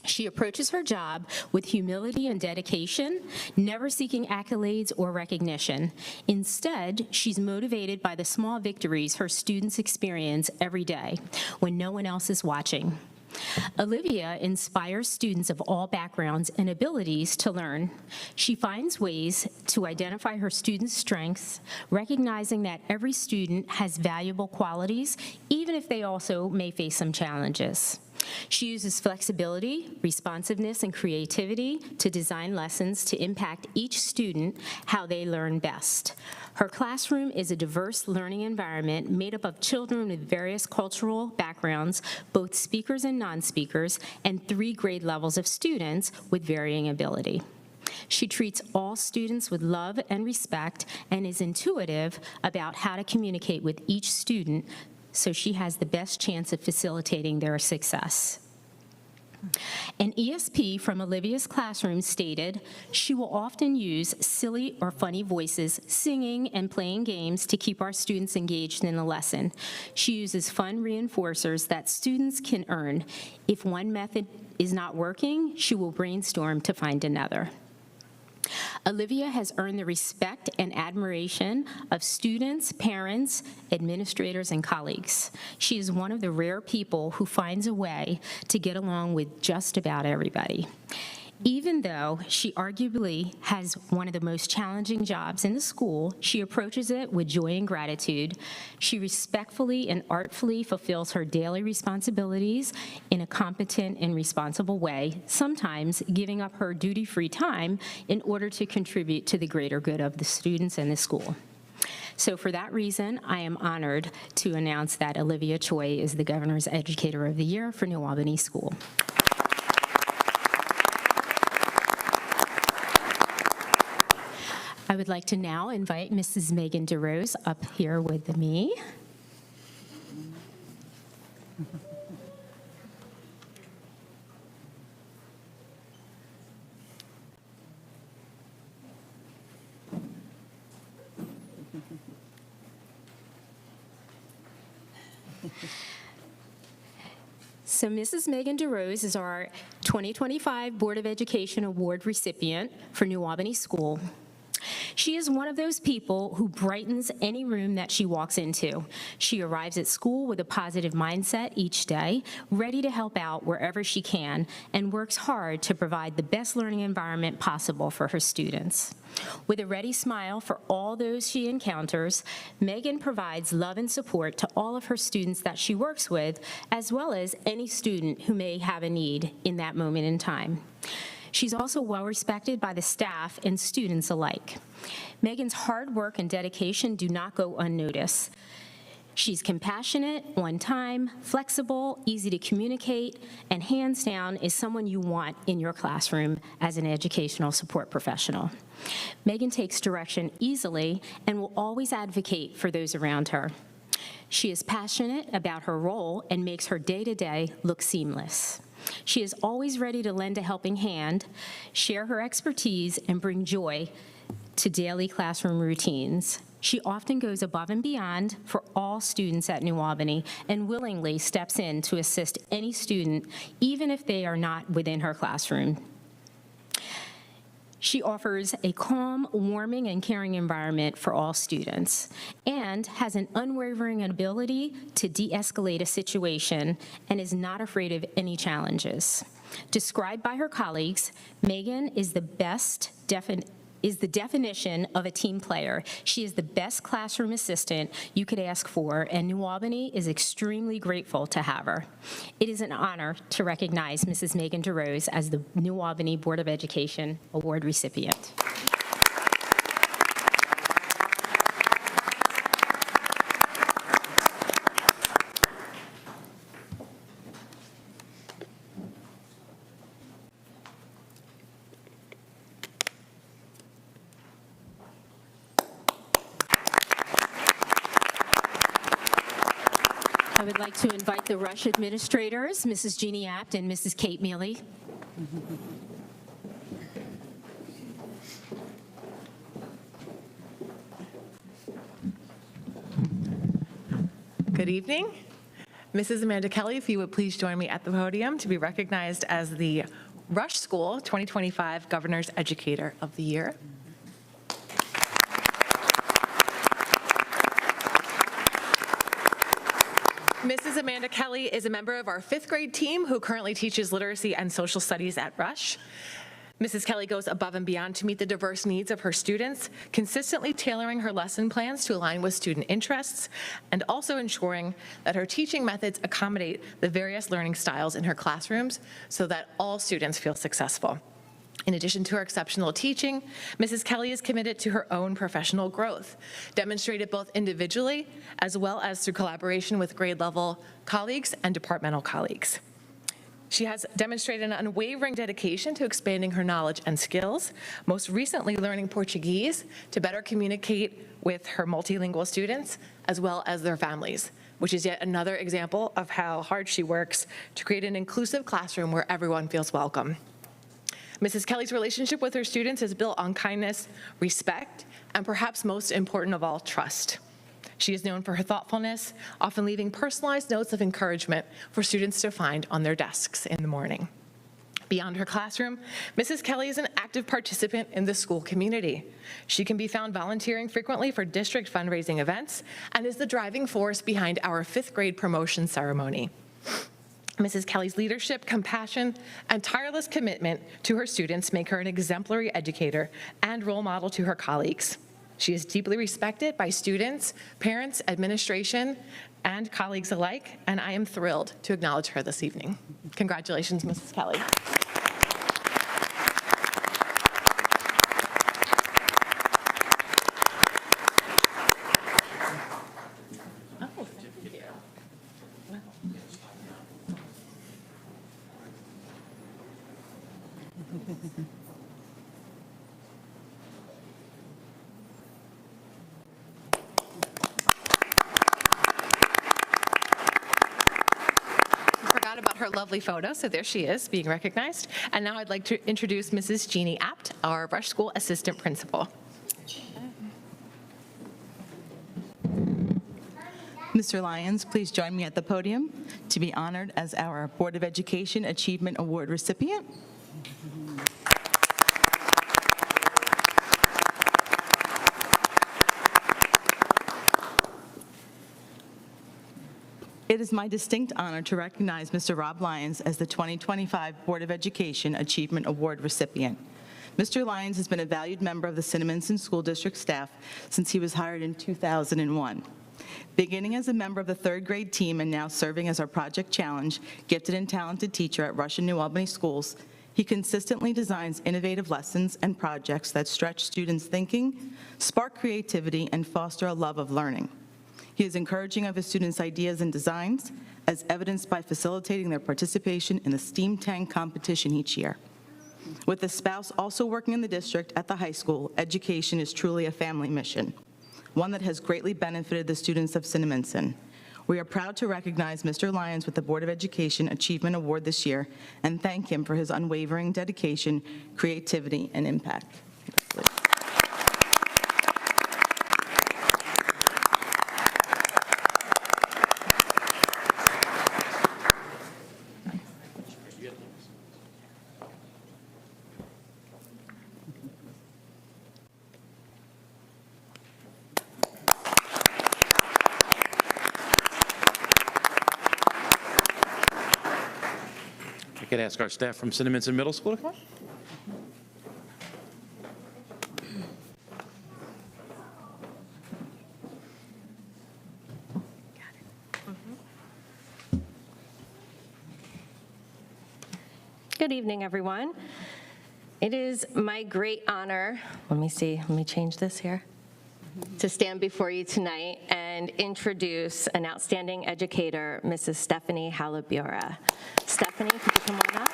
She approaches her job with humility and dedication, never seeking accolades or recognition. Instead, she's motivated by the small victories her students experience every day when no one else is watching. Olivia inspires students of all backgrounds and abilities to learn. She finds ways to identify her students' strengths, recognizing that every student has valuable qualities, even if they also may face some challenges. She uses flexibility, responsiveness, and creativity to design lessons to impact each student how they learn best. Her classroom is a diverse learning environment made up of children with various cultural backgrounds, both speakers and non-speakers, and 3 grade levels of students with varying ability. She treats all students with love and respect and is intuitive about how to communicate with each student so she has the best chance of facilitating their success. An ESP from Olivia's classroom stated, "She will often use silly or funny voices, singing and playing games to keep our students engaged in the lesson. She uses fun reinforcers that students can earn. If one method is not working, she will brainstorm to find another." Olivia has earned the respect and admiration of students, parents, administrators, and colleagues. She is one of the rare people who finds a way to get along with just about everybody. Even though she arguably has one of the most challenging jobs in the school, she approaches it with joy and gratitude. She respectfully and artfully fulfills her daily responsibilities in a competent and responsible way, sometimes giving up her duty-free time in order to contribute to the greater good of the students and the school. So for that reason, I am honored to announce that Olivia Choi is the Governor's Educator of the Year for New Albany School. I would like to now invite Mrs. Megan DeRose up here with me. So Mrs. Megan DeRose is our 2025 Board of Education Award recipient for New Albany School. She is one of those people who brightens any room that she walks into. She arrives at school with a positive mindset each day, ready to help out wherever she can, and works hard to provide the best learning environment possible for her students. With a ready smile for all those she encounters, Megan provides love and support to all of her students that she works with, as well as any student who may have a need in that moment in time. She's also well-respected by the staff and students alike. Megan's hard work and dedication do not go unnoticed. She's compassionate, on-time, flexible, easy to communicate, and hands down is someone you want in your classroom as an educational support professional. Megan takes direction easily and will always advocate for those around her. She is passionate about her role and makes her day-to-day look seamless. She is always ready to lend a helping hand, share her expertise, and bring joy to daily classroom routines. She often goes above and beyond for all students at New Albany and willingly steps in to assist any student, even if they are not within her classroom. She offers a calm, warming, and caring environment for all students and has an unwavering ability to de-escalate a situation and is not afraid of any challenges. Described by her colleagues, Megan is the definition of a team player. She is the best classroom assistant you could ask for, and New Albany is extremely grateful to have her. It is an honor to recognize Mrs. Megan DeRose as the New Albany Board of Education Award recipient. I would like to invite the Rush administrators, Mrs. Jeannie Apt and Mrs. Kate Mealy. Good evening. Mrs. Amanda Kelly, if you would please join me at the podium to be recognized as the Rush School 2025 Governor's Educator of the Year. Mrs. Amanda Kelly is a member of our 5th grade team who currently teaches literacy and social studies at Rush. Mrs. Kelly goes above and beyond to meet the diverse needs of her students, consistently tailoring her lesson plans to align with student interests, and also ensuring that her teaching methods accommodate the various learning styles in her classrooms so that all students feel successful. In addition to her exceptional teaching, Mrs. Kelly is committed to her own professional growth, demonstrated both individually as well as through collaboration with grade-level colleagues and departmental colleagues. She has demonstrated an unwavering dedication to expanding her knowledge and skills, most recently learning Portuguese to better communicate with her multilingual students as well as their families, which is yet another example of how hard she works to create an inclusive classroom where everyone feels welcome. Mrs. Kelly's relationship with her students is built on kindness, respect, and perhaps most important of all, trust. She is known for her thoughtfulness, often leaving personalized notes of encouragement for students to find on their desks in the morning. Beyond her classroom, Mrs. Kelly is an active participant in the school community. She can be found volunteering frequently for district fundraising events and is the driving force behind our 5th grade promotion ceremony. Mrs. Kelly's leadership, compassion, and tireless commitment to her students make her an exemplary educator and role model to her colleagues. She is deeply respected by students, parents, administration, and colleagues alike, and I am thrilled to acknowledge her this evening. Congratulations, Mrs. Kelly. About her lovely photo, so there she is being recognized. And now I'd like to introduce Mrs. Jeannie Apt, our Rush School Assistant Principal. Mr. Lyons, please join me at the podium to be honored as our Board of Education Achievement Award recipient. It is my distinct honor to recognize Mr. Rob Lyons as the 2025 Board of Education Achievement Award recipient. Mr. Lyons has been a valued member of the Cinnaminson School District staff since he was hired in 2001. Beginning as a member of the third grade team and now serving as our Project Challenge gifted and talented teacher at Rush and New Albany schools, he consistently designs innovative lessons and projects that stretch students' thinking, spark creativity, and foster a love of learning. He is encouraging of his students' ideas and designs, as evidenced by facilitating their participation in the STEAM Tank competition each year. With a spouse also working in the district at the high school, education is truly a family mission, one that has greatly benefited the students of Cinnaminson. We are proud to recognize Mr. Lyons with the Board of Education Achievement Award this year and thank him for his unwavering dedication, creativity, and impact. I could ask our staff from Cinnaminson Middle School to come up. Good evening, everyone. It is my great honor, let me change this here, to stand before you tonight and introduce an outstanding educator, Mrs. Stephanie Halabiora. Stephanie, could you come on up?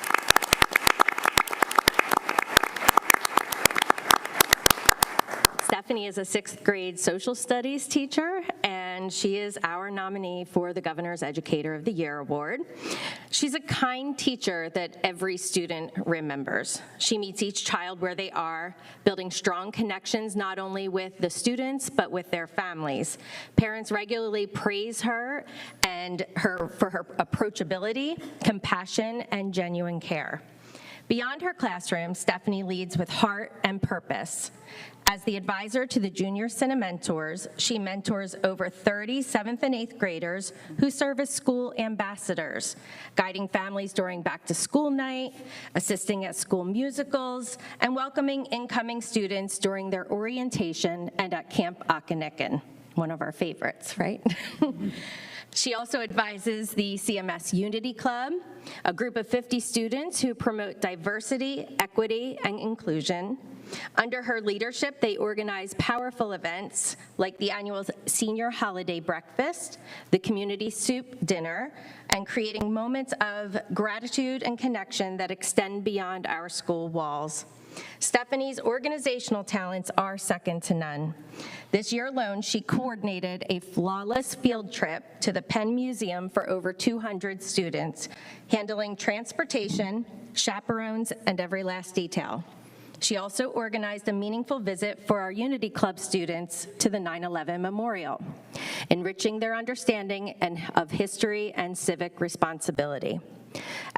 Stephanie is a 6th grade social studies teacher, and she is our nominee for the Governor's Educator of the Year Award. She's a kind teacher that every student remembers. She meets each child where they are, building strong connections not only with the students, but with their families. Parents regularly praise her for her approachability, compassion, and genuine care. Beyond her classroom, Stephanie leads with heart and purpose. As the advisor to the Junior Cinnamentors, she mentors over 30 7th and 8th graders who serve as school ambassadors, guiding families during back-to-school night, assisting at school musicals, and welcoming incoming students during their orientation and at Camp Akanikin, one of our favorites, right? She also advises the CMS Unity Club, a group of 50 students who promote diversity, equity, and inclusion. Under her leadership, they organize powerful events like the annual Senior Holiday Breakfast, the Community Soup Dinner, and creating moments of gratitude and connection that extend beyond our school walls. Stephanie's organizational talents are second to none. This year alone, she coordinated a flawless field trip to the Penn Museum for over 200 students, handling transportation, chaperones, and every last detail. She also organized a meaningful visit for our Unity Club students to the 9/11 Memorial, enriching their understanding of history and civic responsibility.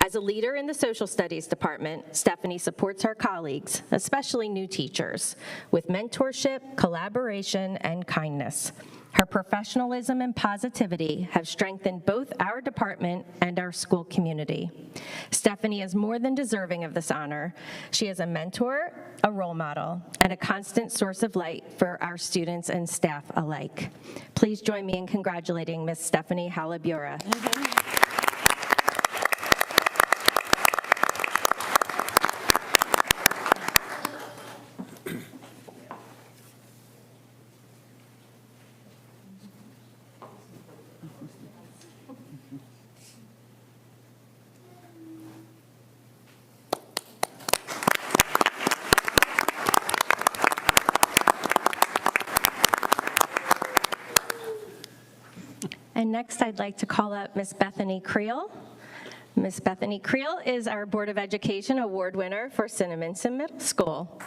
As a leader in the social studies department, Stephanie supports her colleagues, especially new teachers, with mentorship, collaboration, and kindness. Her professionalism and positivity have strengthened both our department and our school community. Stephanie is more than deserving of this honor. She is a mentor, a role model, and a constant source of light for our students and staff alike. Please join me in congratulating Ms. Stephanie Halabiora. And next, I'd like to call up Ms. Bethany Creel. Ms. Bethany Creel is our Board of Education Award winner for Cinnaminson Middle School.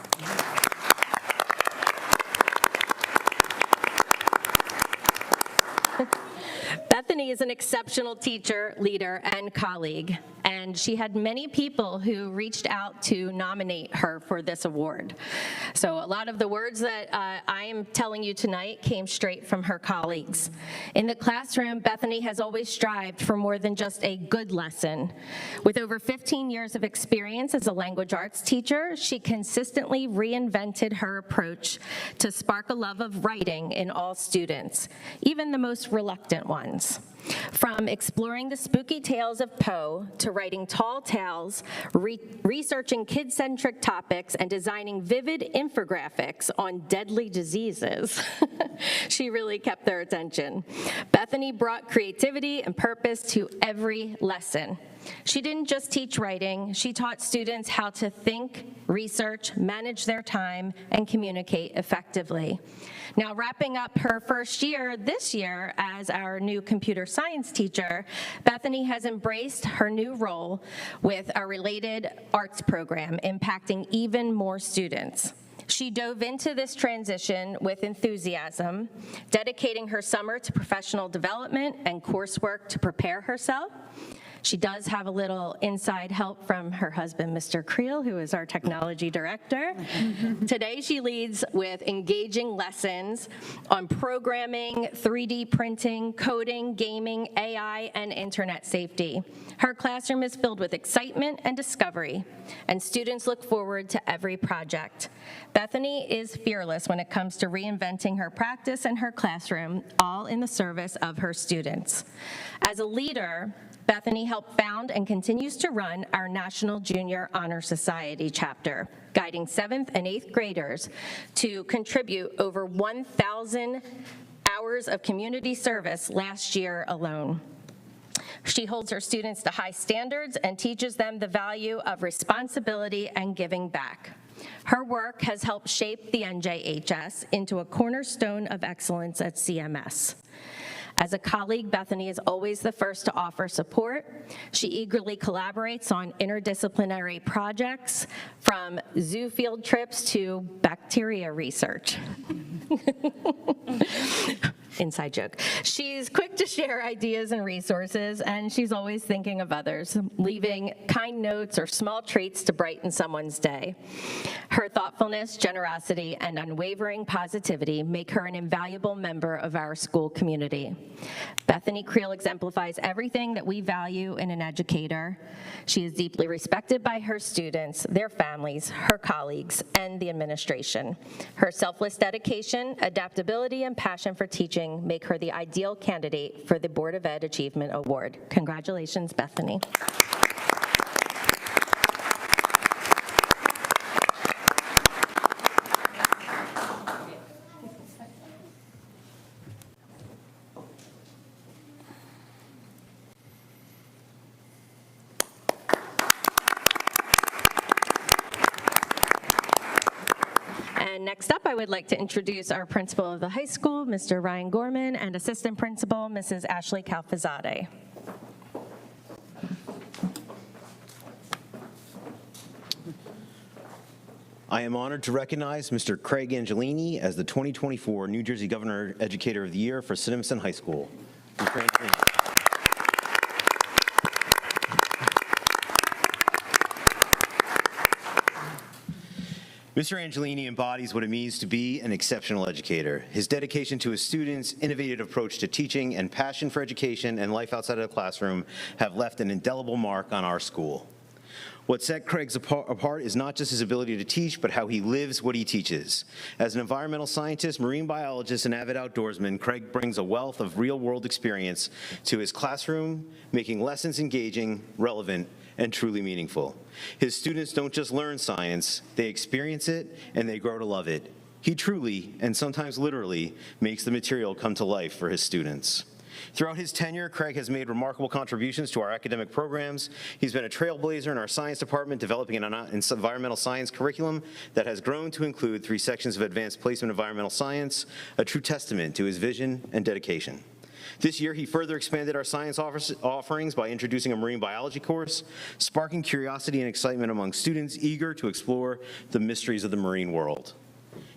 Bethany is an exceptional teacher, leader, and colleague, and she had many people who reached out to nominate her for this award. So a lot of the words that I am telling you tonight came straight from her colleagues. In the classroom, Bethany has always strived for more than just a good lesson. With over 15 years of experience as a language arts teacher, she consistently reinvented her approach to spark a love of writing in all students, even the most reluctant ones. From exploring the spooky tales of Poe to writing tall tales, researching kid-centric topics, and designing vivid infographics on deadly diseases, she really kept their attention. Bethany brought creativity and purpose to every lesson. She didn't just teach writing, she taught students how to think, research, manage their time, and communicate effectively. Now, wrapping up her first year this year as our new computer science teacher, Bethany has embraced her new role with a related arts program, impacting even more students. She dove into this transition with enthusiasm, dedicating her summer to professional development and coursework to prepare herself. She does have a little inside help from her husband, Mr. Creel, who is our technology director. Today, she leads with engaging lessons on programming, 3D printing, coding, gaming, AI, and internet safety. Her classroom is filled with excitement and discovery, and students look forward to every project. Bethany is fearless when it comes to reinventing her practice and her classroom, all in the service of her students. As a leader, Bethany helped found and continues to run our National Junior Honor Society chapter, guiding 7th and 8th graders to contribute over 1,000 hours of community service last year alone. She holds her students to high standards and teaches them the value of responsibility and giving back. Her work has helped shape the NJHS into a cornerstone of excellence at CMS. As a colleague, Bethany is always the first to offer support. She eagerly collaborates on interdisciplinary projects, from zoo field trips to bacteria research. Inside joke. She's quick to share ideas and resources, and she's always thinking of others, leaving kind notes or small treats to brighten someone's day. Her thoughtfulness, generosity, and unwavering positivity make her an invaluable member of our school community. Bethany Creel exemplifies everything that we value in an educator. She is deeply respected by her students, their families, her colleagues, and the administration. Her selfless dedication, adaptability, and passion for teaching make her the ideal candidate for the Board of Ed Achievement Award. Congratulations, Bethany. And next up, I would like to introduce our principal of the high school, Mr. Ryan Gorman, and assistant principal, Mrs. Ashley Calfazade. I am honored to recognize Mr. Craig Angelini as the 2024 New Jersey Governor Educator of the Year for Cinnaminson High School. Mr. Angelini. Mr. Angelini embodies what it means to be an exceptional educator. His dedication to his students, innovative approach to teaching, and passion for education and life outside of the classroom have left an indelible mark on our school. What set Craig's apart is not just his ability to teach, but how he lives what he teaches. As an environmental scientist, marine biologist, and avid outdoorsman, Craig brings a wealth of real-world experience to his classroom, making lessons engaging, relevant, and truly meaningful. His students don't just learn science, they experience it, and they grow to love it. He truly, and sometimes literally, makes the material come to life for his students. Throughout his tenure, Craig has made remarkable contributions to our academic programs. He's been a trailblazer in our science department, developing an environmental science curriculum that has grown to include 3 sections of advanced placement environmental science, a true testament to his vision and dedication. This year, he further expanded our science offerings by introducing a marine biology course, sparking curiosity and excitement among students eager to explore the mysteries of the marine world.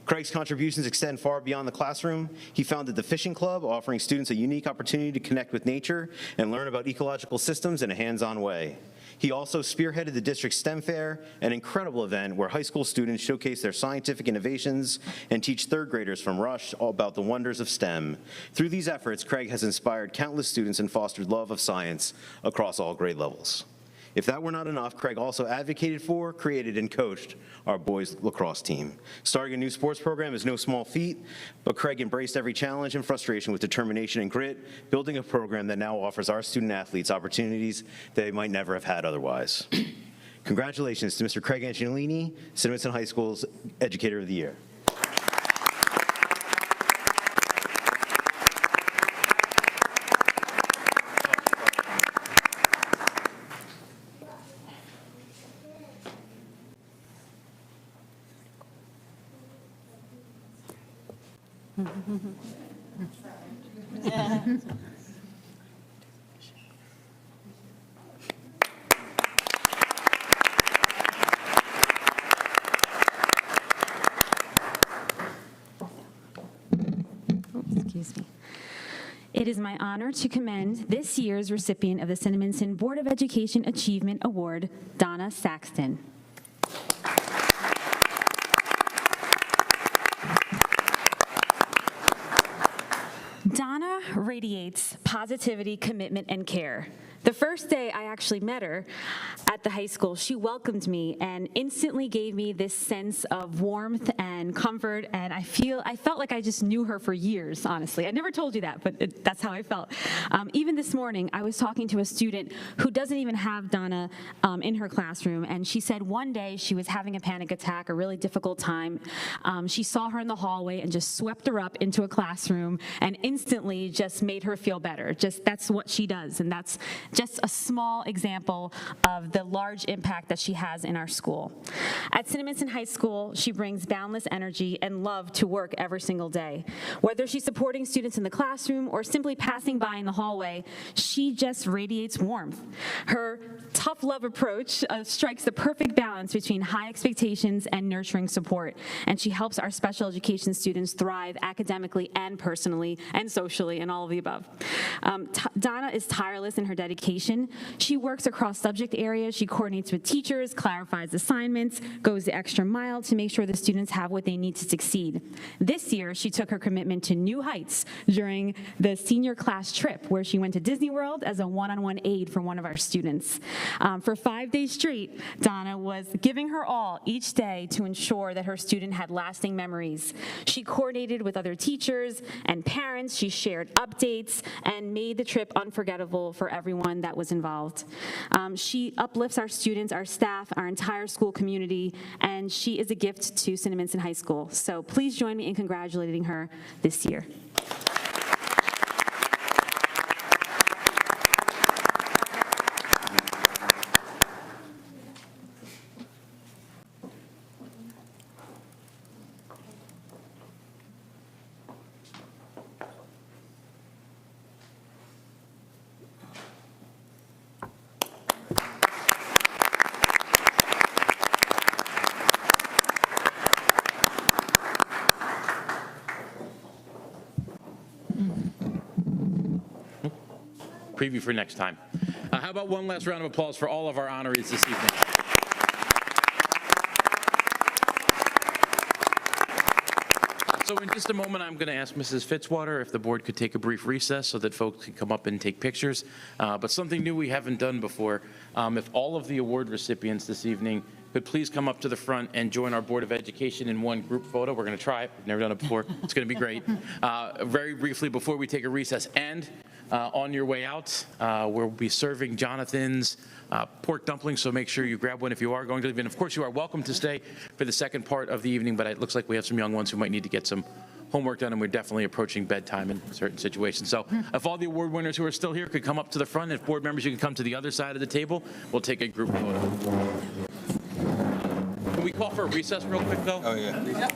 Craig's contributions extend far beyond the classroom. He founded the Fishing Club, offering students a unique opportunity to connect with nature and learn about ecological systems in a hands-on way. He also spearheaded the district's STEM Fair, an incredible event where high school students showcase their scientific innovations and teach third graders from Rush about the wonders of STEM. Through these efforts, Craig has inspired countless students and fostered love of science across all grade levels. If that were not enough, Craig also advocated for, created, and coached our boys lacrosse team. Starting a new sports program is no small feat, but Craig embraced every challenge and frustration with determination and grit, building a program that now offers our student athletes opportunities they might never have had otherwise. Congratulations to Mr. Craig Angelini, Cinnaminson High School's Educator of the Year. Excuse me. It is my honor to commend this year's recipient of the Cinnaminson Board of Education Achievement Award, Donna Saxton. Donna radiates positivity, commitment, and care. The first day I actually met her at the high school, she welcomed me and instantly gave me this sense of warmth and comfort, and I felt like I just knew her for years, honestly. I never told you that, but that's how I felt. Even this morning, I was talking to a student who doesn't even have Donna in her classroom, and she said one day she was having a panic attack, a really difficult time. She saw her in the hallway and just swept her up into a classroom and instantly just made her feel better. That's what she does, and that's just a small example of the large impact that she has in our school. At Cinnaminson High School, she brings boundless energy and love to work every single day. Whether she's supporting students in the classroom or simply passing by in the hallway, she just radiates warmth. Her tough love approach strikes the perfect balance between high expectations and nurturing support, and she helps our special education students thrive academically and personally and socially and all of the above. Donna is tireless in her dedication. She works across subject areas. She coordinates with teachers, clarifies assignments, goes the extra mile to make sure the students have what they need to succeed. This year, she took her commitment to new heights during the senior class trip, where she went to Disney World as a one-on-one aide for one of our students. For 5 days straight, Donna was giving her all each day to ensure that her student had lasting memories. She coordinated with other teachers and parents. She shared updates and made the trip unforgettable for everyone that was involved. She uplifts our students, our staff, our entire school community, and she is a gift to Cinnaminson High School. So please join me in congratulating her this year. Preview for next time. How about one last round of applause for all of our honorees this evening? So in just a moment, I'm going to ask Mrs. Fitzwater if the board could take a brief recess so that folks can come up and take pictures. But something new we haven't done before, if all of the award recipients this evening could please come up to the front and join our Board of Education in one group photo. We're going to try it. We've never done it before. It's going to be great. Very briefly before we take a recess, and on your way out, we'll be serving Jonathan's pork dumplings, so make sure you grab one if you are going to leave. And of course, you are welcome to stay for the second part of the evening, but it looks like we have some young ones who might need to get some homework done, and we're definitely approaching bedtime in certain situations. So if all the award winners who are still here could come up to the front, if board members, you can come to the other side of the table, we'll take a group photo. Can we call for a recess real quick, though? Oh, yeah.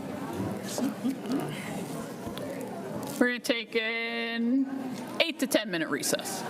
We're going to take an 8 to 10 minute recess.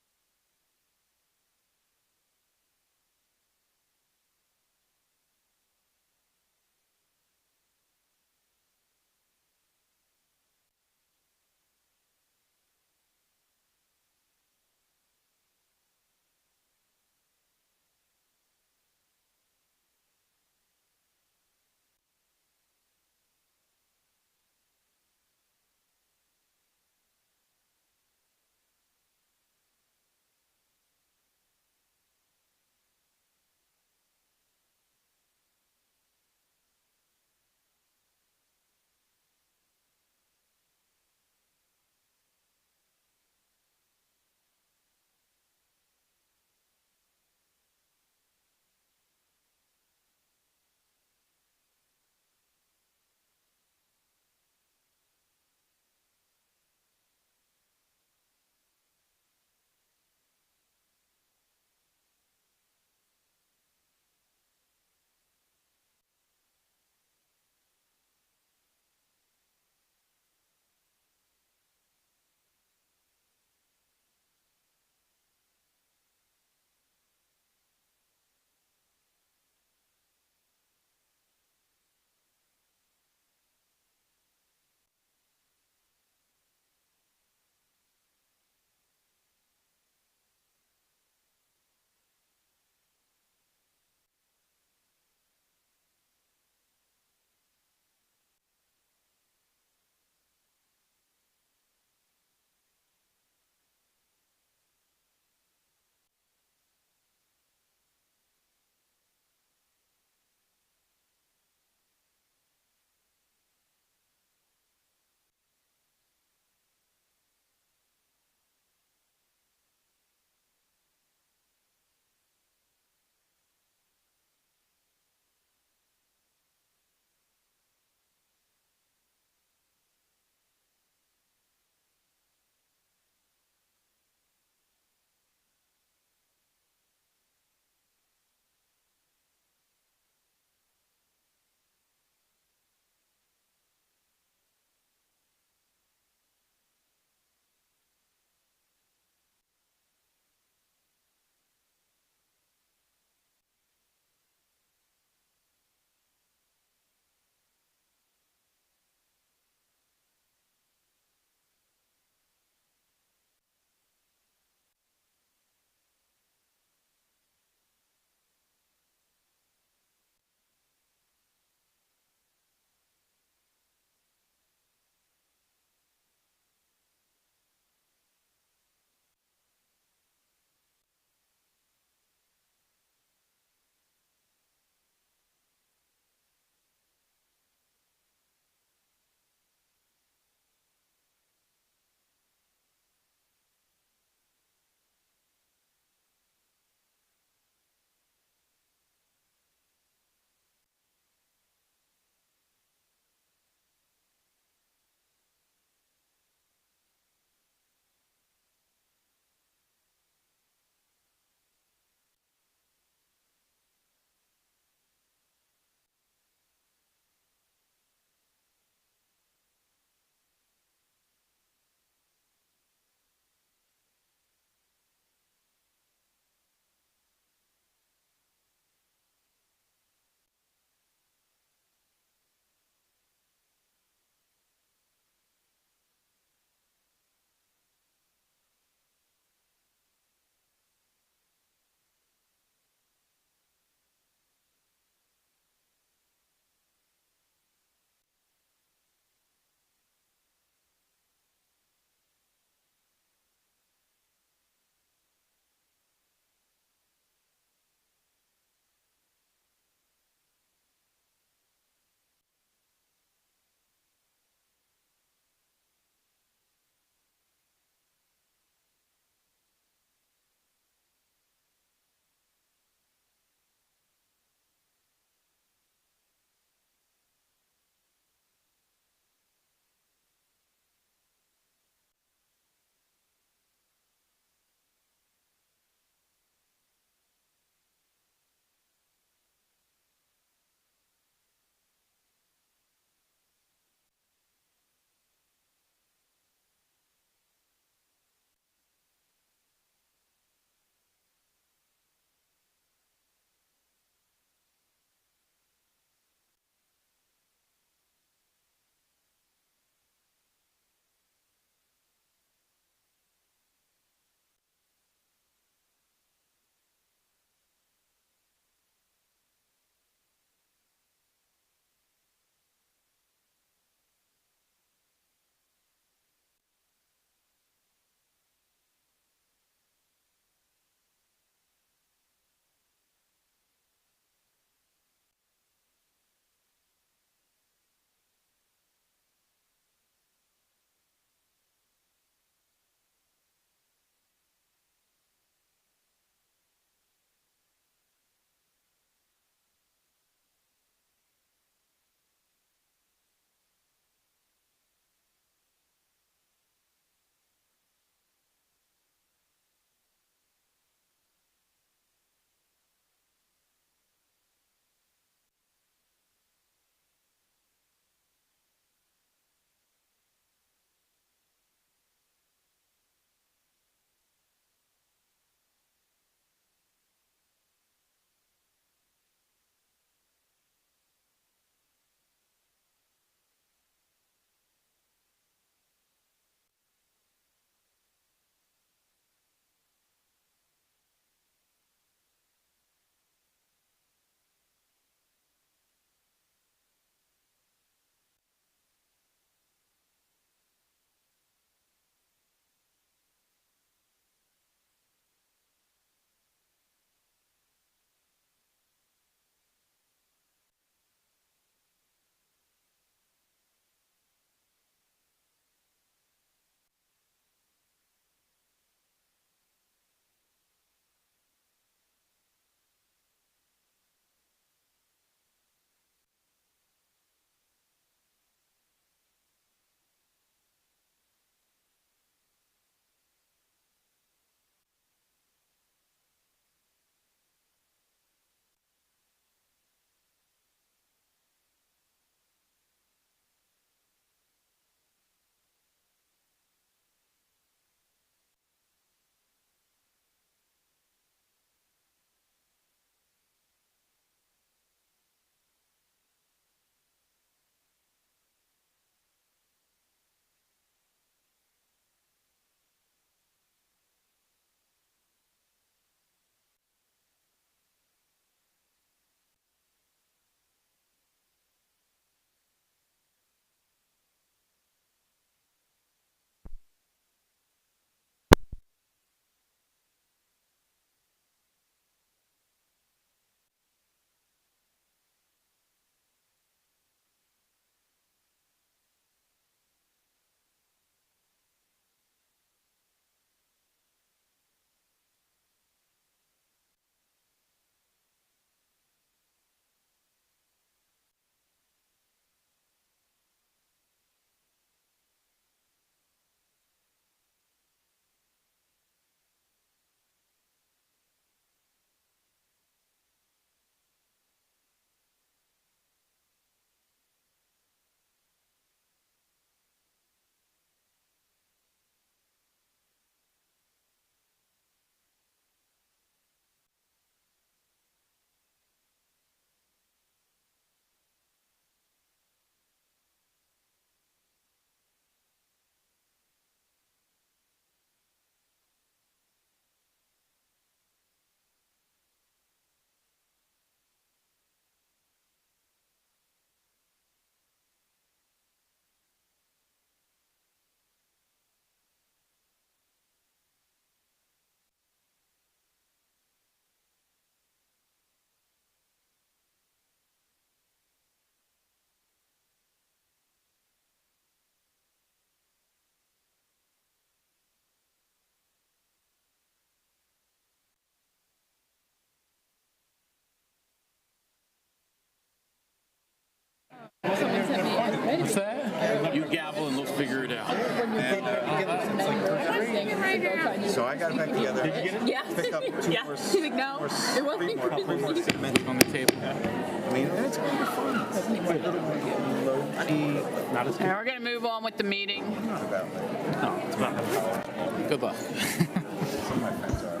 got it back together. Did you get it? Yeah. Pick up two Yeah. more. He's like, no, it wasn't Three more cinnamon On the table. I mean, that's going to be fun. I think my little one getting low key. Not as All right, we're going to move on with the meeting. Not about that. No, it's about good luck. Some of my friends are.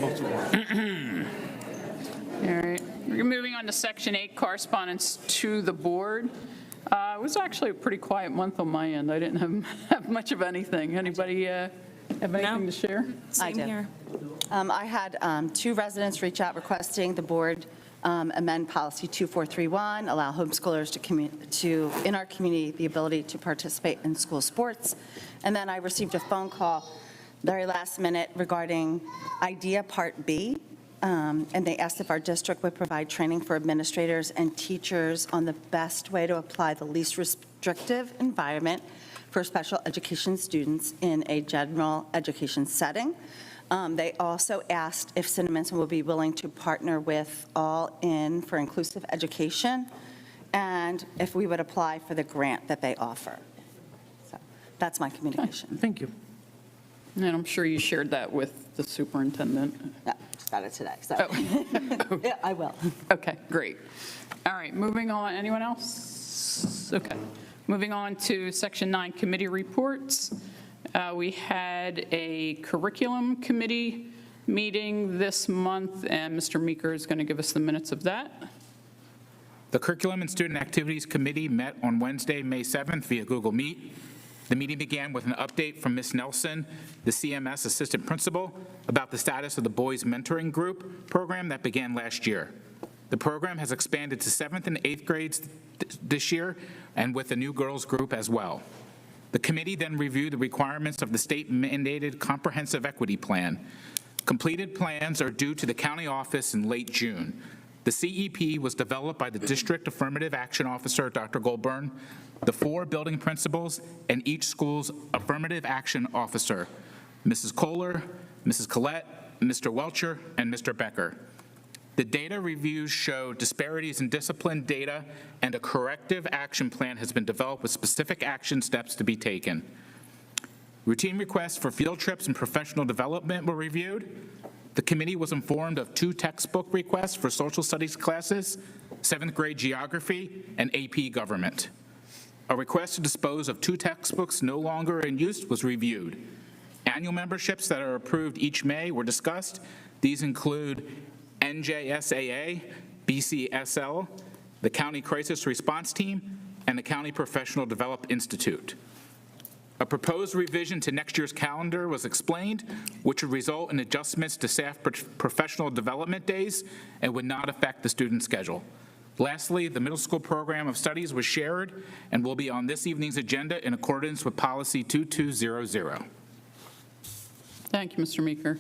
Most of them. All right, we're moving on to Section 8, correspondence to the board. It was actually a pretty quiet month on my end. I didn't have much of anything. Anybody have anything to share? I do. I had 2 residents reach out requesting the board amend policy 2431, allow homeschoolers to in our community the ability to participate in school sports. And then I received a phone call very last minute regarding IDEA Part B. And they asked if our district would provide training for administrators and teachers on the best way to apply the least restrictive environment for special education students in a general education setting. They also asked if Cinnaminson would be willing to partner with All In for Inclusive Education, and if we would apply for the grant that they offer. So that's my communication. Thank you. And I'm sure you shared that with the superintendent. Yeah, just got it today, so. Oh. Yeah, I will. Okay, great. All right, moving on. Anyone else? Okay. Moving on to Section 9, committee reports. We had a curriculum committee meeting this month, and Mr. Meeker is going to give us the minutes of that. The Curriculum and Student Activities Committee met on Wednesday, May 7th via Google Meet. The meeting began with an update from Ms. Nelson, the CMS Assistant Principal, about the status of the Boys Mentoring Group program that began last year. The program has expanded to 7th and 8th grades this year, and with a new girls group as well. The committee then reviewed the requirements of the state-mandated Comprehensive Equity Plan. Completed plans are due to the county office in late June. The CEP was developed by the District Affirmative Action Officer, Dr. Goldburn, the 4 building principals, and each school's Affirmative Action Officer, Mrs. Kohler, Mrs. Collette, Mr. Welcher, and Mr. Becker. The data reviews show disparities in discipline data, and a corrective action plan has been developed with specific action steps to be taken. Routine requests for field trips and professional development were reviewed. The committee was informed of 2 textbook requests for social studies classes, 7th grade geography, and AP government. A request to dispose of 2 textbooks no longer in use was reviewed. Annual memberships that are approved each May were discussed. These include NJSAA, BCSL, the County Crisis Response Team, and the County Professional Development Institute. A proposed revision to next year's calendar was explained, which would result in adjustments to staff professional development days and would not affect the student schedule. Lastly, the middle school program of studies was shared and will be on this evening's agenda in accordance with policy 2200. Thank you, Mr. Meeker.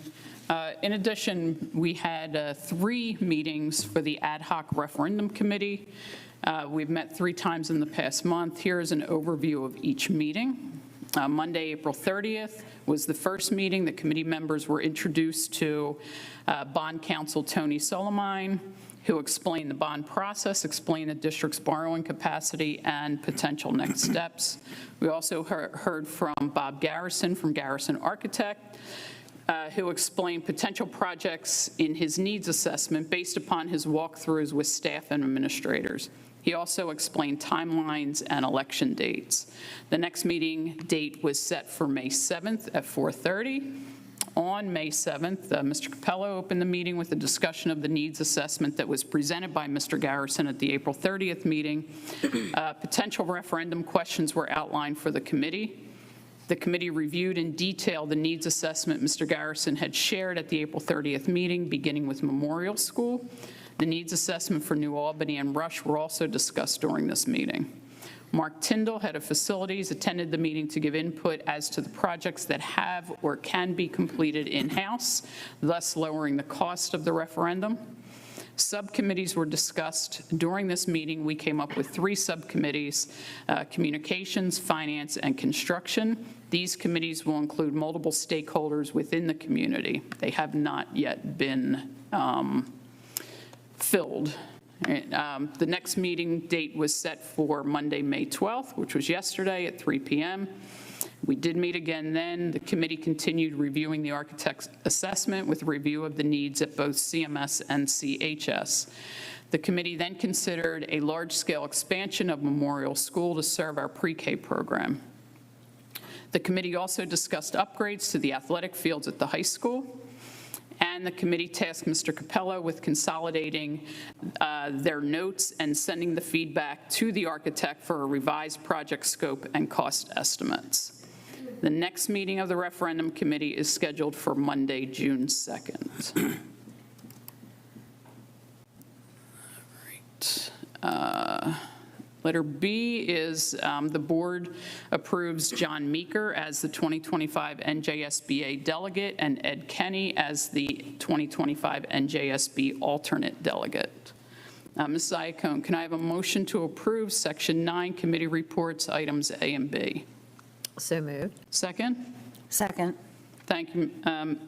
In addition, we had 3 meetings for the ad hoc referendum committee. We've met 3 times in the past month. Here is an overview of each meeting. Monday, April 30th was the first meeting. The committee members were introduced to bond counsel Tony Solomine, who explained the bond process, explained the district's borrowing capacity, and potential next steps. We also heard from Bob Garrison from Garrison Architect, who explained potential projects in his needs assessment based upon his walkthroughs with staff and administrators. He also explained timelines and election dates. The next meeting date was set for May 7th at 4:30. On May 7th, Mr. Capello opened the meeting with a discussion of the needs assessment that was presented by Mr. Garrison at the April 30th meeting. Potential referendum questions were outlined for the committee. The committee reviewed in detail the needs assessment Mr. Garrison had shared at the April 30th meeting, beginning with Memorial School. The needs assessment for New Albany and Rush were also discussed during this meeting. Mark Tyndall, head of facilities, attended the meeting to give input as to the projects that have or can be completed in-house, thus lowering the cost of the referendum. Subcommittees were discussed. During this meeting, we came up with 3 subcommittees, communications, finance, and construction. These committees will include multiple stakeholders within the community. They have not yet been filled. The next meeting date was set for Monday, May 12th, which was yesterday at 3 p.m. We did meet again then. The committee continued reviewing the architect's assessment with review of the needs at both CMS and CHS. The committee then considered a large-scale expansion of Memorial School to serve our pre-K program. The committee also discussed upgrades to the athletic fields at the high school, and the committee tasked Mr. Capello with consolidating their notes and sending the feedback to the architect for a revised project scope and cost estimates. The next meeting of the referendum committee is scheduled for Monday, June 2nd. Letter B is the board approves John Meeker as the 2025 NJSBA delegate and Ed Kenny as the 2025 NJSB alternate delegate. Mrs. Iacone, can I have a motion to approve Section 9 committee reports, items A and B? So moved. Second? Second. Thank you,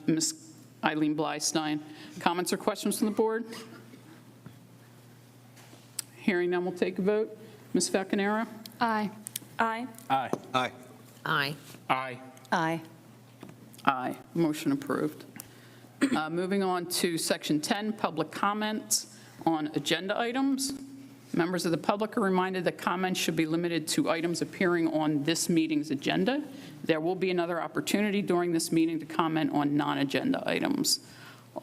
Ms. Eileen Blystein. Comments or questions from the board? Hearing none, we'll take a vote. Ms. Falconero? Aye. Aye. Aye. Aye. Aye. Aye. Aye. Aye. Motion approved. Moving on to Section 10, public comments on agenda items. Members of the public are reminded that comments should be limited to items appearing on this meeting's agenda. There will be another opportunity during this meeting to comment on non-agenda items.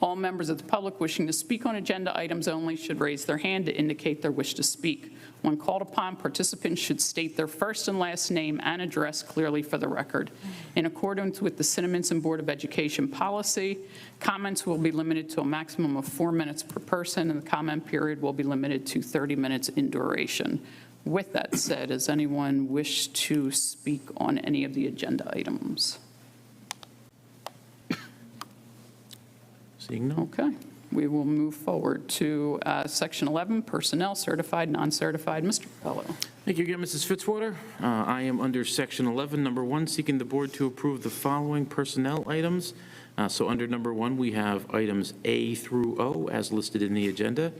All members of the public wishing to speak on agenda items only should raise their hand to indicate their wish to speak. When called upon, participants should state their first and last name and address clearly for the record. In accordance with the Cinnaminson Board of Education policy, comments will be limited to a maximum of 4 minutes per person, and the comment period will be limited to 30 minutes in duration. With that said, does anyone wish to speak on any of the agenda items? Seeing no. Okay, we will move forward to Section 11, personnel, certified, non-certified. Mr. Capello. Thank you again, Mrs. Fitzwater. I am under Section 11, number 1, seeking the board to approve the following personnel items. So under number 1, we have items A through O as listed in the agenda,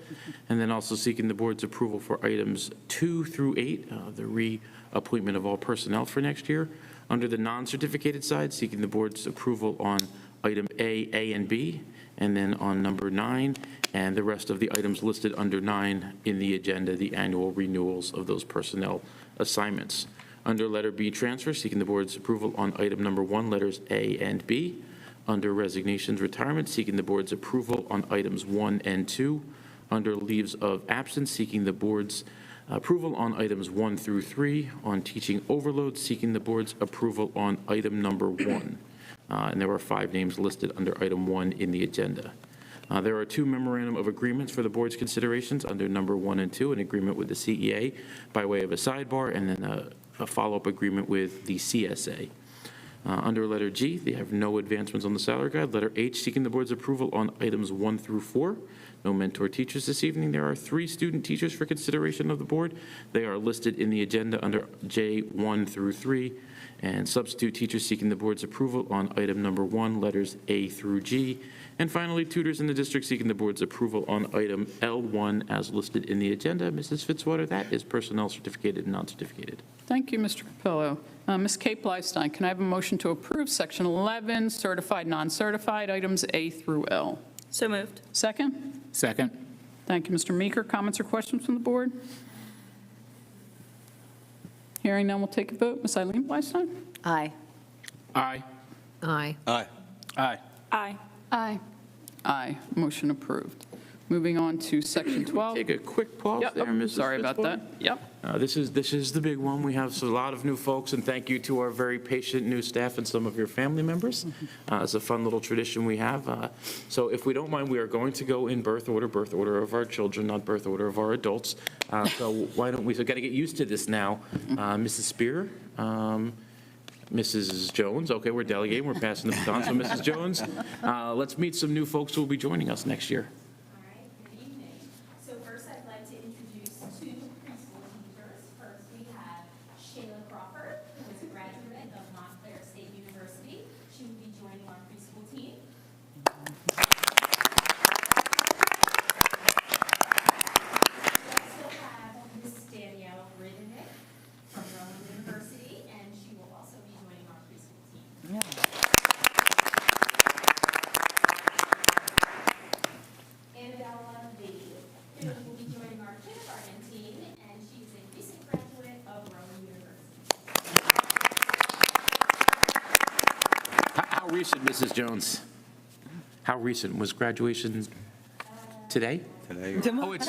and then also seeking the board's approval for items 2 through 8, the reappointment of all personnel for next year. Under the non-certificated side, seeking the board's approval on item A, and B, and then on number 9, and the rest of the items listed under 9 in the agenda, the annual renewals of those personnel assignments. Under letter B, transfer, seeking the board's approval on item number 1, letters A and B. Under resignations, retirement, seeking the board's approval on items 1 and 2. Under leaves of absence, seeking the board's approval on items 1 through 3. On teaching overload, seeking the board's approval on item number 1. And there are 5 names listed under item 1 in the agenda. There are 2 memorandum of agreements for the board's considerations under number 1 and 2, an agreement with the CEA by way of a sidebar, and then a follow-up agreement with the CSA. Under letter G, they have no advancements on the salary guide. Letter H, seeking the board's approval on items 1 through 4. No mentor teachers this evening. There are 3 student teachers for consideration of the board. They are listed in the agenda under J 1 through 3. And substitute teachers seeking the board's approval on item number 1, letters A through G. And finally, tutors in the district seeking the board's approval on item L1 as listed in the agenda. Mrs. Fitzwater, that is personnel certificated and non-certificated. Thank you, Mr. Capello. Ms. Kate Blystein, can I have a motion to approve Section 11, certified, non-certified, items A through L? So moved. Second? Second. Thank you, Mr. Meeker. Comments or questions from the board? Hearing none, we'll take a vote. Ms. Eileen Blystein? Aye. Aye. Aye. Aye. Aye. Aye. Aye. Aye. Motion approved. Moving on to Section 12. Take a quick pause Yep, there, Mrs. sorry about Fitzwater. that. Yep. This is the big one. We have a lot of new folks, and thank you to our very patient new staff and some of your family members. It's a fun little tradition we have. So if we don't mind, we are going to go in birth order of our children, not birth order of our adults. So why don't we, so got to get used to this now. Mrs. Spear, Mrs. Jones, okay, we're delegating, we're passing the baton. So Mrs. Jones, let's meet some new folks who will be joining us next year. All right, good evening. So first, I'd like to introduce 2 preschool teachers. First, we have Shayla Crawford, who is a graduate of Montclair State University. She will be joining our preschool team. We also have Miss Danielle Ridenick from Rowan University, and she will also be joining our recent, Mrs. Jones? How recent? Was graduation today? Today. Oh, it's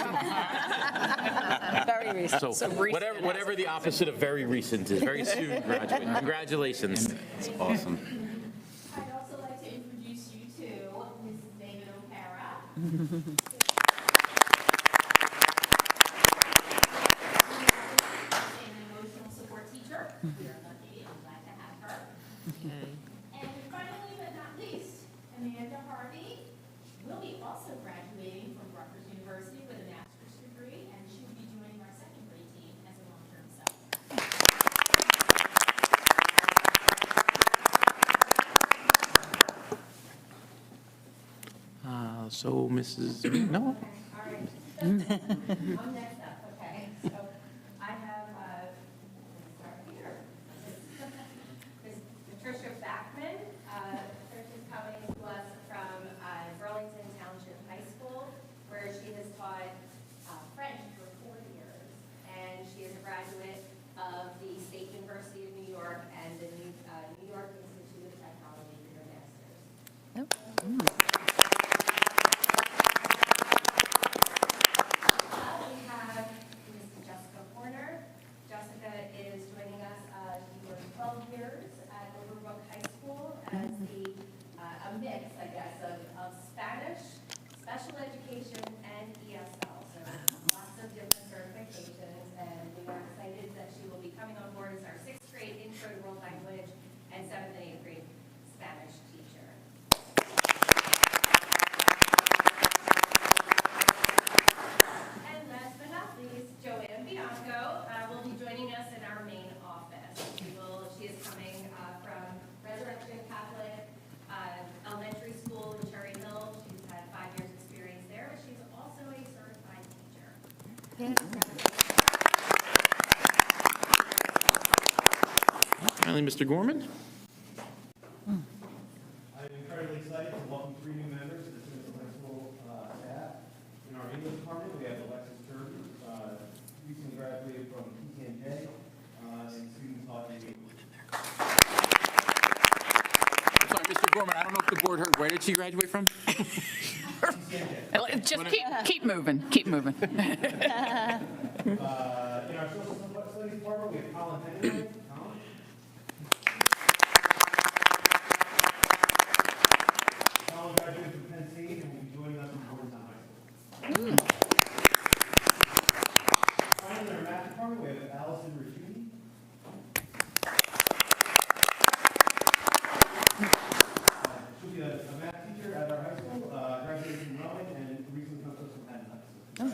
Very recent. so whatever the opposite of very recent is. Very soon graduate. Congratulations. It's awesome. I'd also like to introduce you to Mrs. David O'Hara. An emotional support teacher. We are lucky and glad to have her. And finally, but not least, Amanda Harvey will be also graduating from Rutgers University with a master's degree, and she will be joining our second grade team as a long-term sub. So Mrs. No? All right. I'm next up, okay? So I have, let's start here. Ms. Patricia Backman. Patricia's coming to us from Burlington Township High School, where she has taught French for 4 years. And she is a graduate of the State University of New York and the New York Institute of Technology for her master's. We have Mrs. Jessica Horner. Jessica is joining us. She worked 12 years at Overbrook High School as a mix, I guess, of Spanish, special education, and ESL. So lots of different certifications, and we are excited that she will be coming on board as our 6th grade Intro to World Language and 7th and 8th grade Spanish teacher. And last but not least, Joanne Bianco will be joining us in our main office. She is coming from Resurrection Catholic Elementary School in Cherry Hill. She's had 5 years experience there, but she's also a certified teacher. Finally, Mr. Gorman. I'm incredibly excited to welcome 3 new members to the Cinnaminson High School staff. In our English department, we have Alexis Turner, recently graduated from PCNJ, and student taught in Sorry, Mr. Gorman, I don't know if the board heard. Where did she graduate from? Just keep moving, keep moving. In our social studies department, we have Colin Henry. Colin graduated from Penn State and will be joining us from Bordentown High School. Finally, in our math department, we have Allison Rashidi. She'll be a math teacher at our high school, graduated from Rowan and recently comes to us from Penn High School.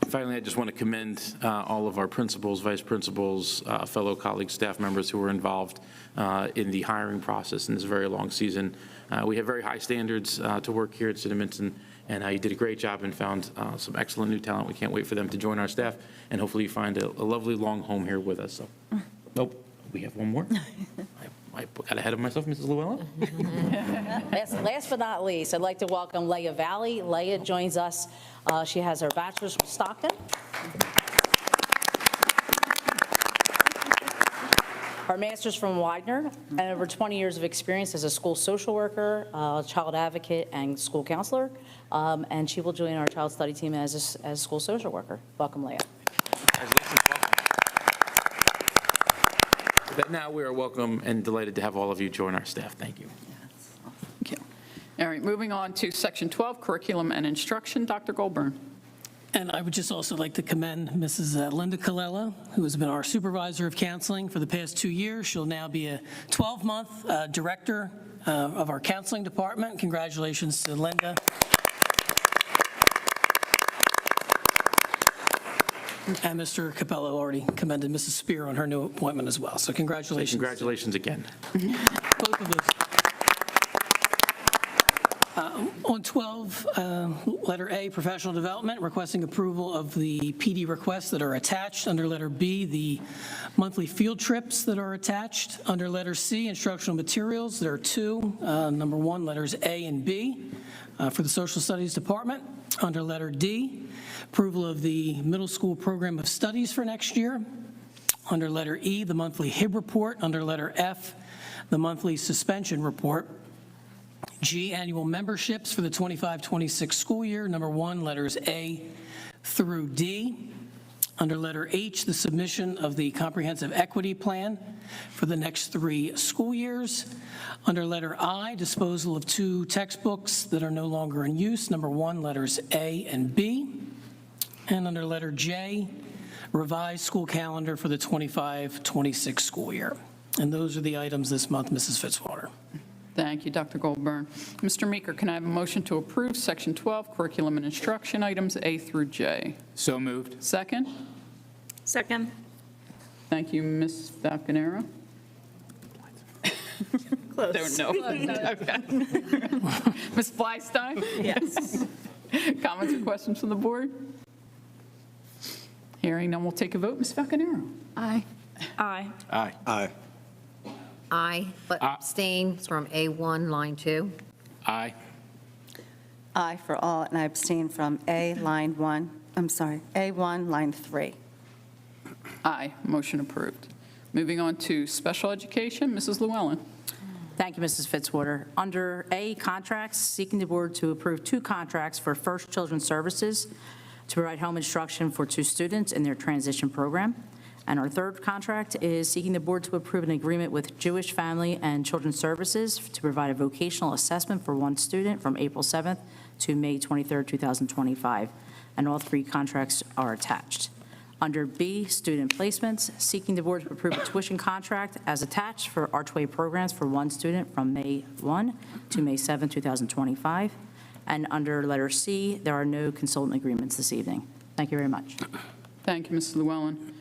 Finally, I just want to commend all of our principals, vice principals, fellow colleagues, staff members who were involved in the hiring process in this very long season. We have very high standards to work here at Cinnaminson, and you did a great job and found some excellent new talent. We can't wait for them to join our staff, and hopefully you find a lovely long home here with us. So, nope, we have one more. I got ahead of myself, Mrs. Llewellyn. Last but not least, I'd like to welcome Leah Valley. Leah joins us. She has her bachelor's from Stockton. Her master's from Widener, and over 20 years of experience as a school social worker, child advocate, and school counselor. And she will join our child study team as a school social worker. Welcome, Leah. But now we are welcome and delighted to have all of you join our staff. Thank you. Thank you. All right, moving on to Section 12, Curriculum and Instruction. Dr. Goldburn. And I would just also like to commend Mrs. Linda Colella, who has been our supervisor of counseling for the past 2 years. She'll now be a 12-month director of our counseling department. Congratulations to Linda. And Mr. Capello already commended Mrs. Spear on her new appointment as well. So congratulations. Congratulations again. Both of those. On 12, letter A, professional development, requesting approval of the PD requests that are attached. Under letter B, the monthly field trips that are attached. Under letter C, instructional materials, there are 2. Number 1, letters A and B for the social studies department. Under letter D, approval of the middle school program of studies for next year. Under letter E, the monthly HIB report. Under letter F, the monthly suspension report. G, annual memberships for the 25-26 school year. Number 1, letters A through D. Under letter H, the submission of the comprehensive equity plan for the next 3 school years. Under letter I, disposal of 2 textbooks that are no longer in use. Number 1, letters A and B. And under letter J, revised school calendar for the 25-26 school year. And those are the items this month, Mrs. Fitzwater. Thank you, Dr. Goldburn. Mr. Meeker, can I have a motion to approve Section 12, Curriculum and Instruction, items A through J? So moved. Second? Second. Thank you, Ms. Falconero. Close. Don't know. Okay. Ms. Fleistein? Yes. Comments or questions from the board? Hearing none, we'll take a vote. Ms. Falconero? Aye. Aye. Aye. Aye. Aye, but abstain from A1, line 2. Aye. Aye for all, and I abstain from A, line 1, A1, line 3. Aye. Motion approved. Moving on to special education, Mrs. Llewellyn. Thank you, Mrs. Fitzwater. Under A, contracts, seeking the board to approve 2 contracts for First Children's Services to provide home instruction for 2 students in their transition program. And our third contract is seeking the board to approve an agreement with Jewish Family and Children's Services to provide a vocational assessment for 1 student from April 7th to May 23rd, 2025. And all 3 contracts are attached. Under B, student placements, seeking the board to approve a tuition contract as attached for Archway programs for 1 student from May 1 to May 7, 2025. And under letter C, there are no consultant agreements this evening. Thank you very much. Thank you, Mrs. Llewellyn.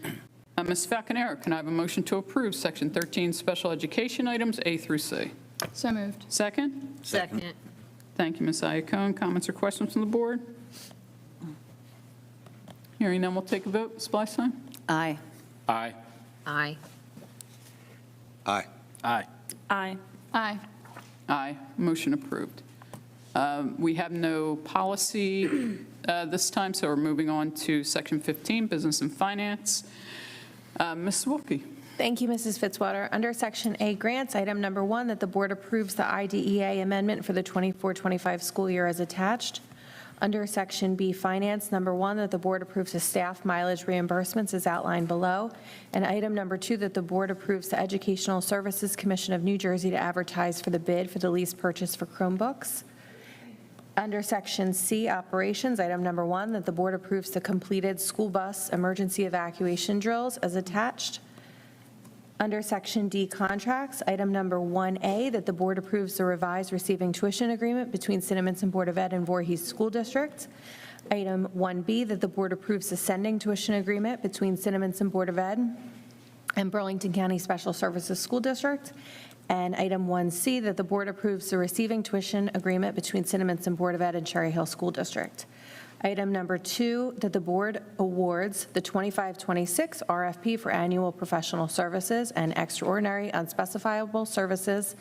Ms. Falconero, can I have a motion to approve Section 13 special education items A through C? So moved. Second? Second. Thank you, Ms. Iacone. Comments or questions from the board? Hearing none, we'll take a vote. Ms. Fleistein? Aye. Aye. Aye. Aye. Aye. Aye. Aye. Aye. Motion approved. We have no policy this time, so we're moving on to Section 15, Business and Finance. Ms. Wilkie. Thank you, Mrs. Fitzwater. Under Section A, grants, item number 1, that the board approves the IDEA amendment for the 24-25 school year as attached. Under Section B, finance, number 1, that the board approves the staff mileage reimbursements as outlined below. And item number 2, that the board approves the Educational Services Commission of New Jersey to advertise for the bid for the lease purchase for Chromebooks. Under Section C, operations, item number 1, that the board approves the completed school bus emergency evacuation drills as attached. Under Section D, contracts, item number 1A, that the board approves the revised receiving tuition agreement between Cinnaminson Board of Ed and Voorhees School District. Item 1B, that the board approves the sending tuition agreement between Cinnaminson Board of Ed and Burlington County Special Services School District. And item 1C, that the board approves the receiving tuition agreement between Cinnaminson Board of Ed and Cherry Hill School District. Item number 2, that the board awards the 25-26 RFP for annual professional services and extraordinary unspecifiable services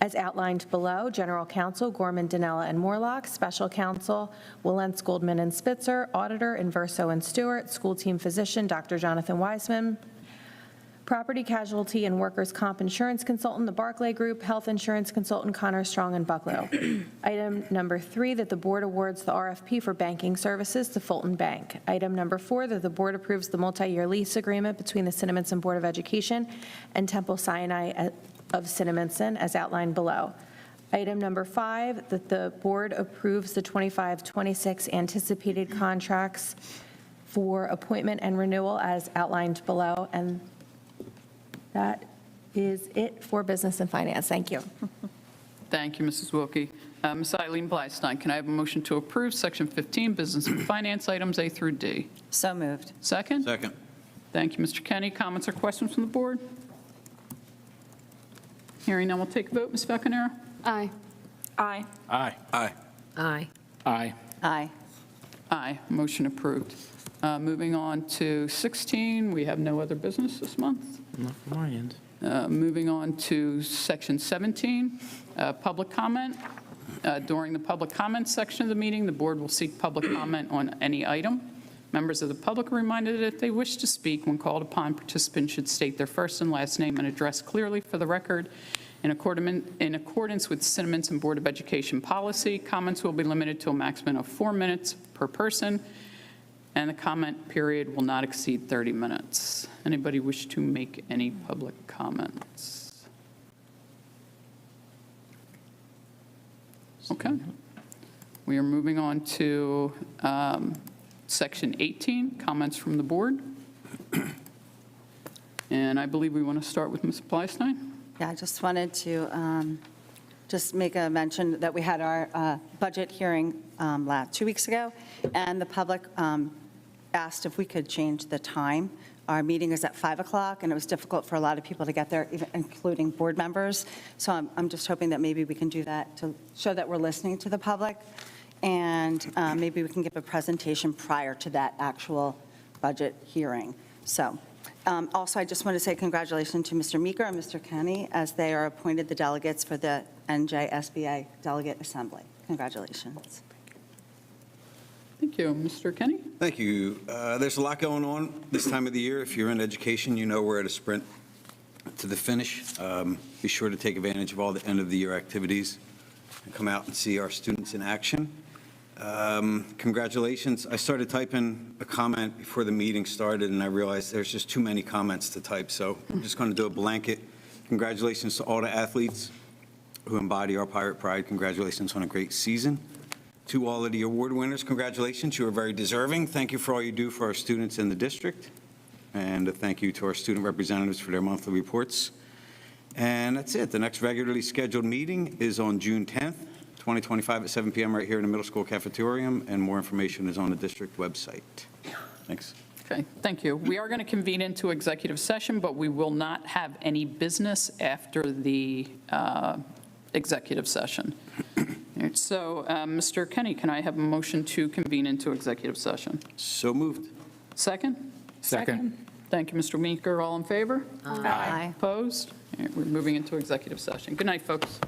as outlined below. General Counsel, Gorman, Dinella, and Morlock. Special Counsel, Wilentz, Goldman, and Spitzer. Auditor, Inverso and Stewart. School team physician, Dr. Jonathan Weisman. Property Casualty and Workers' Comp Insurance Consultant, the Barclay Group. Health Insurance Consultant, Connor Strong and Bucklow. Item number 3, that the board awards the RFP for banking services to Fulton Bank. Item number 4, that the board approves the multi-year lease agreement between the Cinnaminson Board of Education and Temple Sinai of Cinnaminson as outlined below. Item number 5, that the board approves the 25-26 anticipated contracts for appointment and renewal as outlined below. And that is it for business and finance. Thank you. Thank you, Mrs. Wilkie. Ms. Eileen Blystein, can I have a motion to approve Section 15, Business and Finance, items A through D? So moved. Second? Second. Thank you, Mr. Kenny. Comments or questions from the board? Hearing none, we'll take a vote. Ms. Falconero? Aye. Aye. Aye. Aye. Aye. Aye. Aye. Aye. Motion approved. Moving on to 16, we have no other business this month. Not from my end. Moving on to Section 17, public comment. During the public comment section of the meeting, the board will seek public comment on any item. Members of the public are reminded that if they wish to speak when called upon, participants should state their first and last name and address clearly for the record. In accordance with Cinnaminson Board of Education policy, comments will be limited to a maximum of 4 minutes per person, and the comment period will not exceed 30 minutes. Anybody wish to make any public comments? Okay. We are moving on to Section 18, comments from the board. And I believe we want to start with Ms. Blystein. Yeah, I just wanted to just make a mention that we had our budget hearing 2 weeks ago, and the public asked if we could change the time. Our meeting is at 5 o'clock, and it was difficult for a lot of people to get there, even including board members. So I'm just hoping that maybe we can do that to show that we're listening to the public, and maybe we can give a presentation prior to that actual budget hearing. So also, I just want to say congratulations to Mr. Meeker and Mr. Kenny as they are appointed the delegates for the NJSBA Delegate Assembly. Congratulations. Thank you. Mr. Kenny? Thank you. There's a lot going on this time of the year. If you're in education, you know we're at a sprint to the finish. Be sure to take advantage of all the end-of-the-year activities and come out and see our students in action. Congratulations. I started typing a comment before the meeting started, and I realized there's just too many comments to type, so I'm just going to do a blanket. Congratulations to all the athletes who embody our Pirate Pride. Congratulations on a great season. To all of the award winners, congratulations. You are very deserving. Thank you for all you do for our students in the district. And a thank you to our student representatives for their monthly reports. And that's it. The next regularly scheduled meeting is on June 10th, 2025 at 7 p.m. right here in the middle school cafeteria, and more information is on the district website. Thanks. Okay, thank you. We are going to convene into executive session, but we will not have any business after the executive session. All right, so, Mr. Kenny, can I have a motion to convene into executive session? So moved. Second? Second. Thank you, Mr. Meeker. All in favor? Aye. Opposed? All right, we're moving into executive session. Good night, folks.